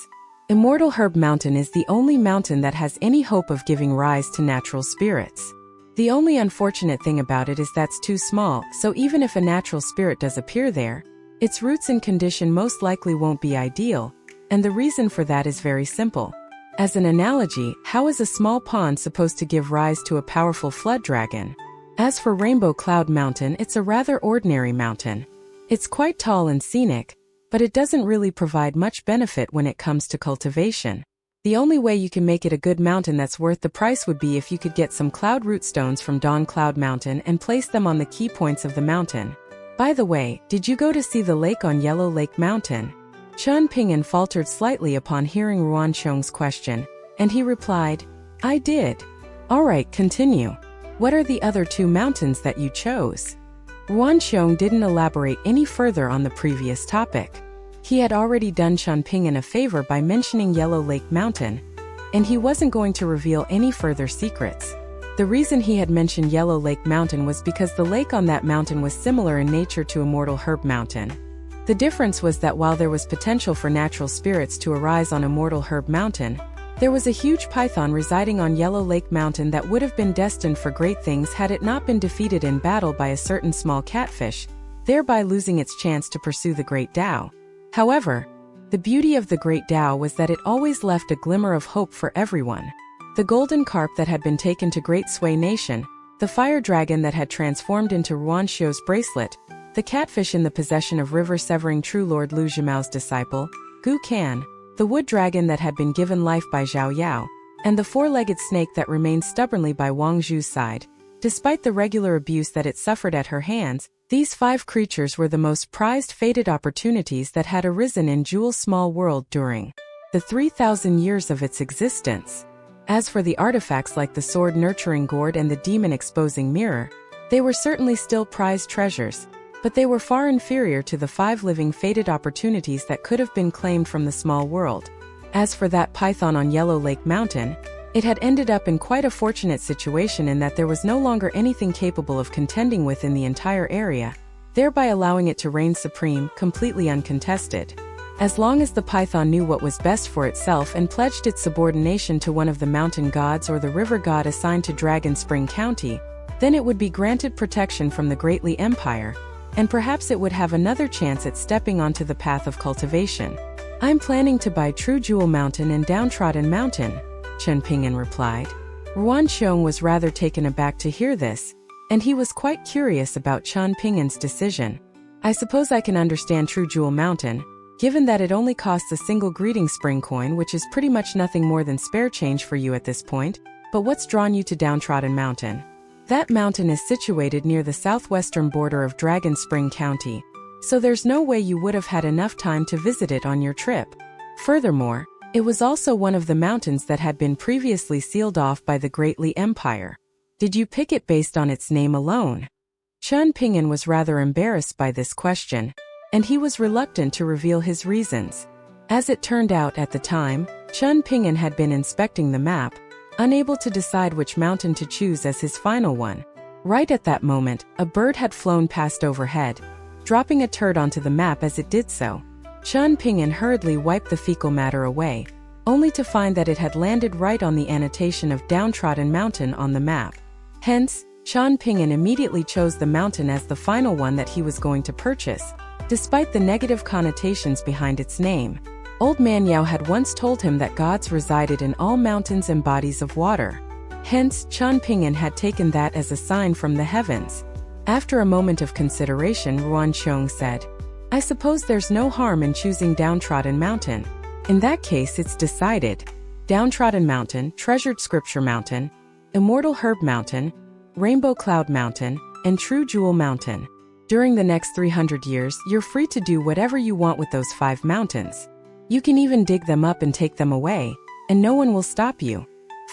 Immortal Herb Mountain is the only mountain that has any hope of giving rise to natural spirits. The only unfortunate thing about it is that's too small, so even if a natural spirit does appear there, its roots and condition most likely won't be ideal, and the reason for that is very simple. As an analogy, how is a small pond supposed to give rise to a powerful flood dragon? As for Rainbow Cloud Mountain, it's a rather ordinary mountain. It's quite tall and scenic, but it doesn't really provide much benefit when it comes to cultivation. The only way you can make it a good mountain that's worth the price would be if you could get some cloud root stones from Dawn Cloud Mountain and place them on the key points of the mountain. By the way, did you go to see the lake on Yellow Lake Mountain?" Chen Ping'an faltered slightly upon hearing Ruan Qiong's question, and he replied, "I did." "All right, continue. What are the other 2 mountains that you chose?" Ruan Qiong didn't elaborate any further on the previous topic. He had already done Chen Ping'an a favor by mentioning Yellow Lake Mountain, and he wasn't going to reveal any further secrets. The reason he had mentioned Yellow Lake Mountain was because the lake on that mountain was similar in nature to Immortal Herb Mountain. The difference was that while there was potential for natural spirits to arise on Immortal Herb Mountain, there was a huge python residing on Yellow Lake Mountain that would have been destined for great things had it not been defeated in battle by a certain small catfish, thereby losing its chance to pursue the Great Tao. However, the beauty of the Great Tao was that it always left a glimmer of hope for everyone. The golden carp that had been taken to Great Sui Nation, the fire dragon that had transformed into Ruan Xiu's bracelet, the catfish in the possession of river-severing True Lord Lu Zhimao's disciple, Gu Kan, the wood dragon that had been given life by Zhao Yao, and the 4-legged snake that remained stubbornly by Wang Zhu's side. Despite the regular abuse that it suffered at her hands, these 5 creatures were the most prized fated opportunities that had arisen in Jewel's small world during the 3,000 years of its existence. As for the artifacts like the sword-nurturing gourd and the demon-exposing mirror, they were certainly still prized treasures, but they were far inferior to the 5 living fated opportunities that could have been claimed from the small world. As for that python on Yellow Lake Mountain, it had ended up in quite a fortunate situation in that there was no longer anything capable of contending with in the entire area, thereby allowing it to reign supreme, completely uncontested. As long as the python knew what was best for itself and pledged its subordination to one of the mountain gods or the river god assigned to Dragon Spring County, then it would be granted protection from the Great Li Empire, and perhaps it would have another chance at stepping onto the path of cultivation. "I'm planning to buy True Jewel Mountain and Downtrodden Mountain," Chen Ping'an replied. Ruan Qiong was rather taken aback to hear this, and he was quite curious about Chen Ping'an's decision. "I suppose I can understand True Jewel Mountain, given that it only costs a single Greeting Spring coin, which is pretty much nothing more than spare change for you at this point, but what's drawn you to Downtrodden Mountain?" That mountain is situated near the southwestern border of Dragon Spring County, so there's no way you would have had enough time to visit it on your trip. Furthermore, it was also one of the mountains that had been previously sealed off by the Great Li Empire. Did you pick it based on its name alone? Chen Ping'an was rather embarrassed by this question, and he was reluctant to reveal his reasons. As it turned out at the time, Chen Ping'an had been inspecting the map, unable to decide which mountain to choose as his final one. Right at that moment, a bird had flown past overhead, dropping a turd onto the map as it did so. Chen Ping'an hurriedly wiped the fecal matter away, only to find that it had landed right on the annotation of downtrodden mountain on the map. Hence, Chen Ping'an immediately chose the mountain as the final one that he was going to purchase, despite the negative connotations behind its name. Old Man Yao had once told him that gods resided in all mountains and bodies of water. Hence, Chen Ping'an had taken that as a sign from the heavens. After a moment of consideration, Ruan Xiong said, "I suppose there's no harm in choosing Downtrodden Mountain. In that case, it's decided. Downtrodden Mountain, Treasured Scripture Mountain, Immortal Herb Mountain, Rainbow Cloud Mountain, and True Jewel Mountain. During the next 300 years, you're free to do whatever you want with those 5 mountains. You can even dig them up and take them away, and no one will stop you.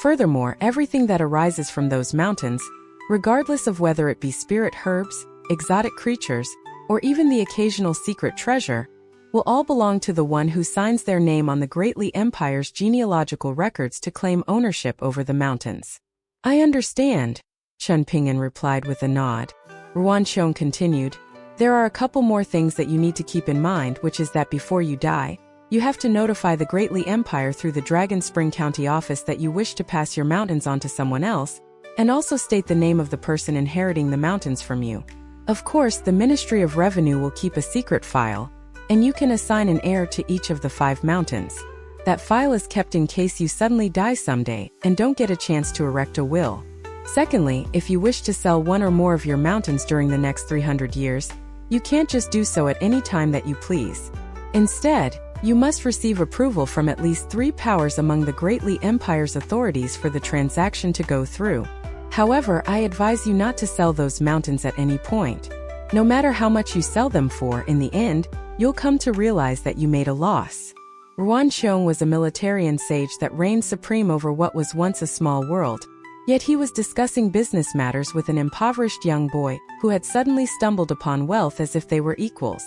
Furthermore, everything that arises from those mountains, regardless of whether it be spirit herbs, exotic creatures, or even the occasional secret treasure, will all belong to the one who signs their name on the Greatly Empire's genealogical records to claim ownership over the mountains." "I understand," Chen Ping'an replied with a nod. Ruan Xiong continued, "There are a couple more things that you need to keep in mind, which is that before you die, you have to notify the Greatly Empire through the Dragon Spring County office that you wish to pass your mountains on to someone else, and also state the name of the person inheriting the mountains from you. Of course, the Ministry of Revenue will keep a secret file, and you can assign an heir to each of the 5 mountains. That file is kept in case you suddenly die someday and don't get a chance to erect a will. Secondly, if you wish to sell one or more of your mountains during the next 300 years, you can't just do so at any time that you please. Instead, you must receive approval from at least 3 powers among the Greatly Empire's authorities for the transaction to go through. However, I advise you not to sell those mountains at any point. No matter how much you sell them for, in the end, you'll come to realize that you made a loss." Ruan Xiong was a militarian sage that reigned supreme over what was once a small world. Yet he was discussing business matters with an impoverished young boy who had suddenly stumbled upon wealth as if they were equals.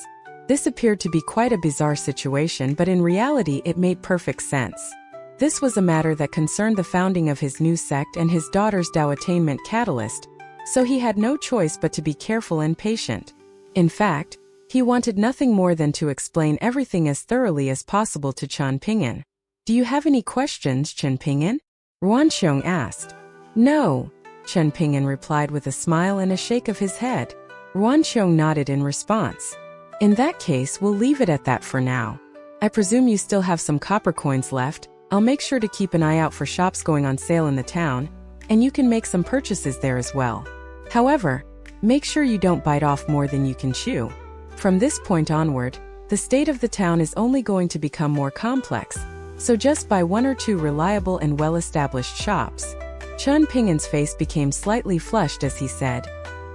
This appeared to be quite a bizarre situation, but in reality it made perfect sense. This was a matter that concerned the founding of his new sect and his daughter's Dao attainment catalyst, so he had no choice but to be careful and patient. In fact, he wanted nothing more than to explain everything as thoroughly as possible to Chen Ping'an. "Do you have any questions, Chen Ping'an?" Ruan Xiong asked. "No," Chen Ping'an replied with a smile and a shake of his head. Ruan Xiong nodded in response. "In that case, we'll leave it at that for now. I presume you still have some copper coins left. I'll make sure to keep an eye out for shops going on sale in the town, and you can make some purchases there as well. However, make sure you don't bite off more than you can chew." From this point onward, the state of the town is only going to become more complex, so just buy 1 or 2 reliable and well-established shops. Chen Ping'an's face became slightly flushed as he said,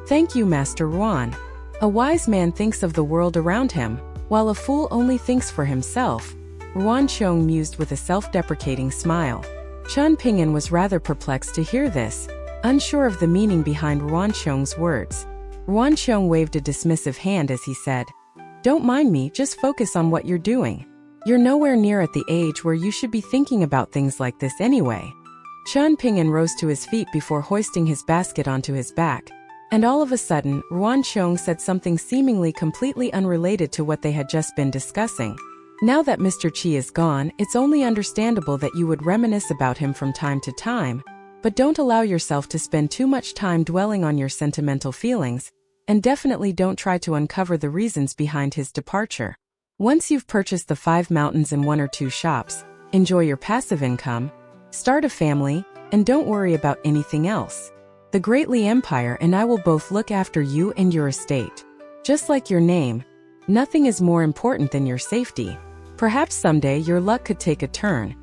"Thank you, Master Ruan. A wise man thinks of the world around him, while a fool only thinks for himself." Ruan Xiong mused with a self-deprecating smile. Chen Ping'an was rather perplexed to hear this, unsure of the meaning behind Ruan Xiong's words. Ruan Xiong waved a dismissive hand as he said, "Don't mind me, just focus on what you're doing. You're nowhere near at the age where you should be thinking about things like this anyway." Chen Ping'an rose to his feet before hoisting his basket onto his back, and all of a sudden, Ruan Xiong said something seemingly completely unrelated to what they had just been discussing. "Now that Mr. Qi is gone, it's only understandable that you would reminisce about him from time to time, but don't allow yourself to spend too much time dwelling on your sentimental feelings, and definitely don't try to uncover the reasons behind his departure. Once you've purchased the 5 mountains and 1 or 2 shops, enjoy your passive income, start a family, and don't worry about anything else. The Greatly Empire and I will both look after you and your estate. Just like your name, nothing is more important than your safety. Perhaps someday your luck could take a turn,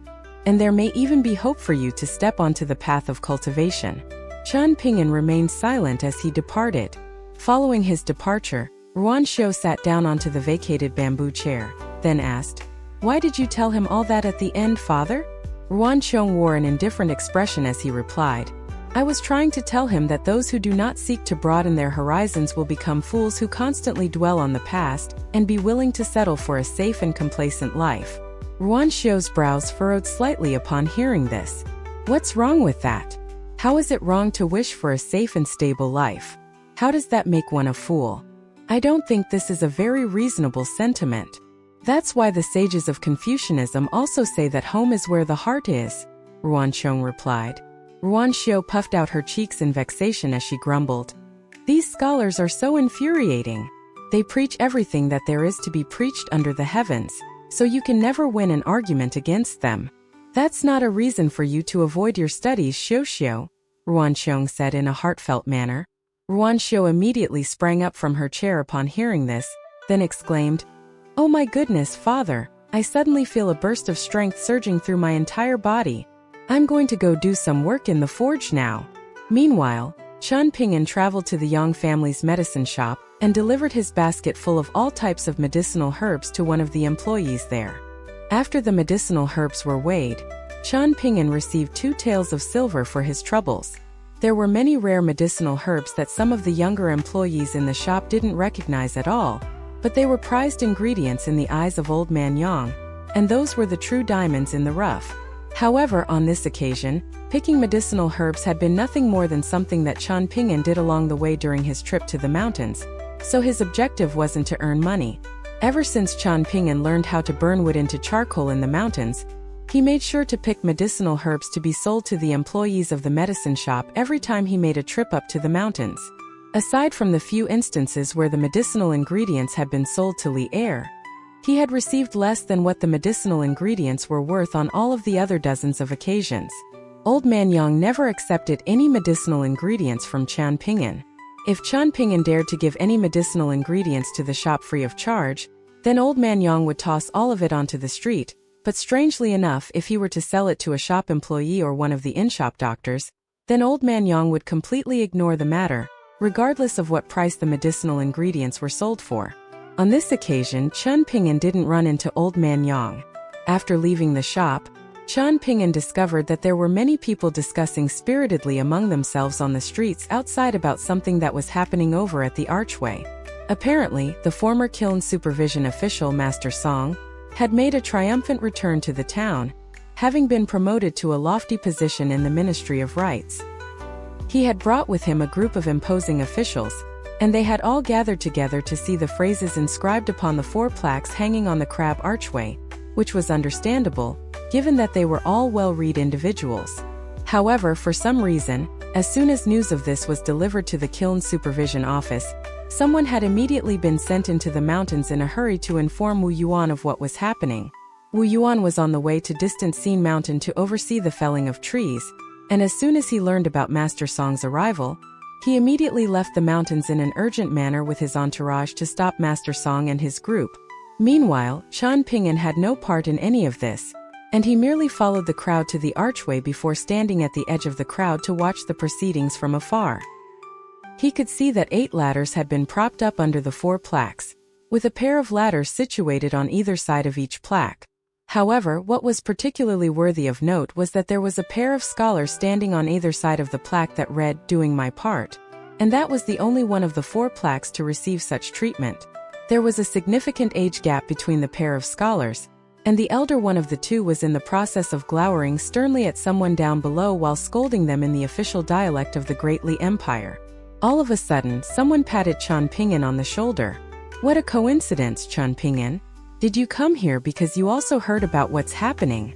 and there may even be hope for you to step onto the path of cultivation." Chen Ping'an remained silent as he departed. Following his departure, Ruan Xiong sat down onto the vacated bamboo chair, then asked, "Why did you tell him all that at the end, father?" Ruan Xiong wore an indifferent expression as he replied, I was trying to tell him that those who do not seek to broaden their horizons will become fools who constantly dwell on the past and be willing to settle for a safe and complacent life. Ruan Xiu's brows furrowed slightly upon hearing this. What's wrong with that? How is it wrong to wish for a safe and stable life? How does that make one a fool? I don't think this is a very reasonable sentiment. That's why the sages of Confucianism also say that home is where the heart is, Ruan Xiu replied. Ruan Xiu puffed out her cheeks in vexation as she grumbled. These scholars are so infuriating. They preach everything that there is to be preached under the heavens, so you can never win an argument against them. That's not a reason for you to avoid your studies, Xiu, Ruan Xiu said in a heartfelt manner. Ruan Xiu immediately sprang up from her chair upon hearing this, then exclaimed, "Oh my goodness, father, I suddenly feel a burst of strength surging through my entire body. I'm going to go do some work in the forge now." Meanwhile, Chen Ping'an traveled to the Yang family's medicine shop and delivered his basket full of all types of medicinal herbs to one of the employees there. After the medicinal herbs were weighed, Chen Ping'an received 2 taels of silver for his troubles. There were many rare medicinal herbs that some of the younger employees in the shop didn't recognize at all, but they were prized ingredients in the eyes of Old Man Yang, and those were the true diamonds in the rough. However, on this occasion, picking medicinal herbs had been nothing more than something that Chen Ping'an did along the way during his trip to the mountains, so his objective wasn't to earn money. Ever since Chen Ping'an learned how to burn wood into charcoal in the mountains, he made sure to pick medicinal herbs to be sold to the employees of the medicine shop every time he made a trip up to the mountains. Aside from the few instances where the medicinal ingredients had been sold to Li Er, he had received less than what the medicinal ingredients were worth on all of the other dozens of occasions. Old Man Yang never accepted any medicinal ingredients from Chen Ping'an. If Chen Ping'an dared to give any medicinal ingredients to the shop free of charge, then Old Man Yang would toss all of it onto the street. But strangely enough, if he were to sell it to a shop employee or one of the in-shop doctors, then Old Man Yang would completely ignore the matter, regardless of what price the medicinal ingredients were sold for. On this occasion, Chen Ping'an didn't run into Old Man Yang. After leaving the shop, Chen Ping'an discovered that there were many people discussing spiritedly among themselves on the streets outside about something that was happening over at the archway. Apparently, the former kiln supervision official Master Song had made a triumphant return to the town, having been promoted to a lofty position in the Ministry of Rites. He had brought with him a group of imposing officials, and they had all gathered together to see the phrases inscribed upon the 4 plaques hanging on the crab archway, which was understandable, given that they were all well-read individuals. However, for some reason, as soon as news of this was delivered to the kiln supervision office, someone had immediately been sent into the mountains in a hurry to inform Wu Yuan of what was happening. Wu Yuan was on the way to distant Xin Mountain to oversee the felling of trees, and as soon as he learned about Master Song's arrival, he immediately left the mountains in an urgent manner with his entourage to stop Master Song and his group. Meanwhile, Chen Ping'an had no part in any of this, and he merely followed the crowd to the archway before standing at the edge of the crowd to watch the proceedings from afar. He could see that 8 ladders had been propped up under the 4 plaques, with a pair of ladders situated on either side of each plaque. However, what was particularly worthy of note was that there was a pair of scholars standing on either side of the plaque that read, "Doing my part," and that was the only one of the 4 plaques to receive such treatment. There was a significant age gap between the pair of scholars, and the elder one of the 2 was in the process of glowering sternly at someone down below while scolding them in the official dialect of the Great Li Empire. All of a sudden, someone patted Chen Ping'an on the shoulder. "What a coincidence, Chen Ping'an. Did you come here because you also heard about what's happening?"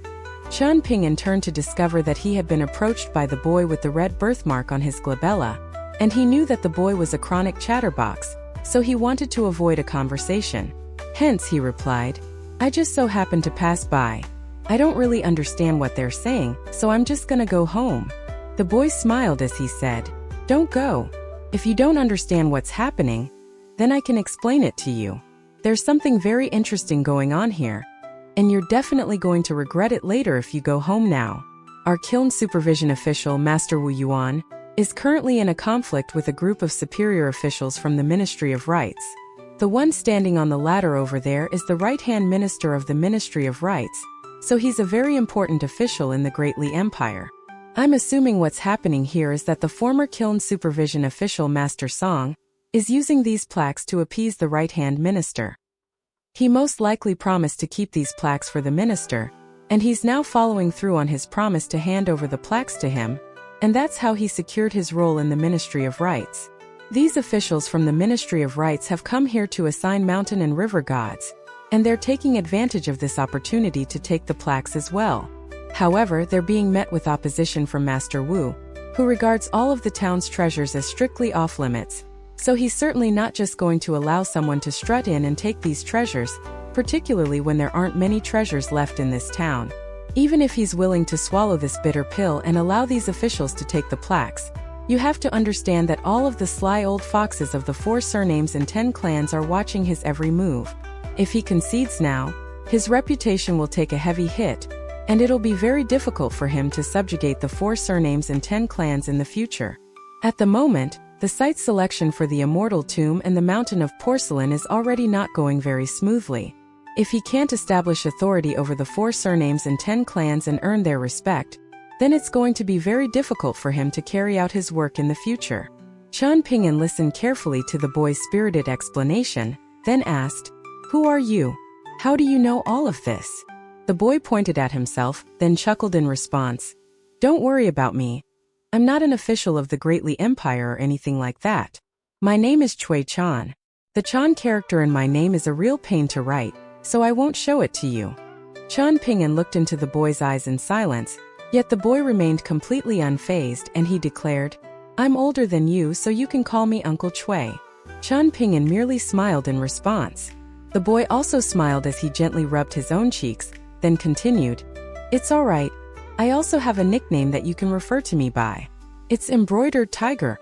Chen Ping'an turned to discover that he had been approached by the boy with the red birthmark on his glabella, and he knew that the boy was a chronic chatterbox, so he wanted to avoid a conversation. Hence, he replied, "I just so happened to pass by. I don't really understand what they're saying, so I'm just gonna go home." The boy smiled as he said, "Don't go. If you don't understand what's happening, then I can explain it to you. There's something very interesting going on here, and you're definitely going to regret it later if you go home now. Our kiln supervision official, Master Wu Yuan, is currently in a conflict with a group of superior officials from the Ministry of Rites. The one standing on the ladder over there is the right-hand minister of the Ministry of Rites, so he's a very important official in the Great Li Empire. I'm assuming what's happening here is that the former kiln supervision official Master Song is using these plaques to appease the right-hand minister. He most likely promised to keep these plaques for the minister, and he's now following through on his promise to hand over the plaques to him, and that's how he secured his role in the Ministry of Rites. These officials from the Ministry of Rites have come here to assign mountain and river gods, and they're taking advantage of this opportunity to take the plaques as well. However, they're being met with opposition from Master Wu, who regards all of the town's treasures as strictly off-limits, so he's certainly not just going to allow someone to strut in and take these treasures, particularly when there aren't many treasures left in this town. Even if he's willing to swallow this bitter pill and allow these officials to take the plaques, you have to understand that all of the sly old foxes of the 4 surnames and 10 clans are watching his every move. If he concedes now, his reputation will take a heavy hit, and it'll be very difficult for him to subjugate the 4 surnames and 10 clans in the future. At the moment, the site selection for the Immortal Tomb and the Mountain of Porcelain is already not going very smoothly. If he can't establish authority over the 4 surnames and 10 clans and earn their respect, then it's going to be very difficult for him to carry out his work in the future. Chen Ping'an listened carefully to the boy's spirited explanation, then asked, "Who are you? How do you know all of this?" The boy pointed at himself, then chuckled in response. "Don't worry about me. I'm not an official of the Greatly Empire or anything like that. My name is Cui Chan. The Chan character in my name is a real pain to write, so I won't show it to you." Chen Ping'an looked into the boy's eyes in silence, yet the boy remained completely unfazed and he declared, "I'm older than you, so you can call me Uncle Cui." Chen Ping'an merely smiled in response. The boy also smiled as he gently rubbed his own cheeks, then continued, "It's all right. I also have a nickname that you can refer to me by. It's Embroidered Tiger."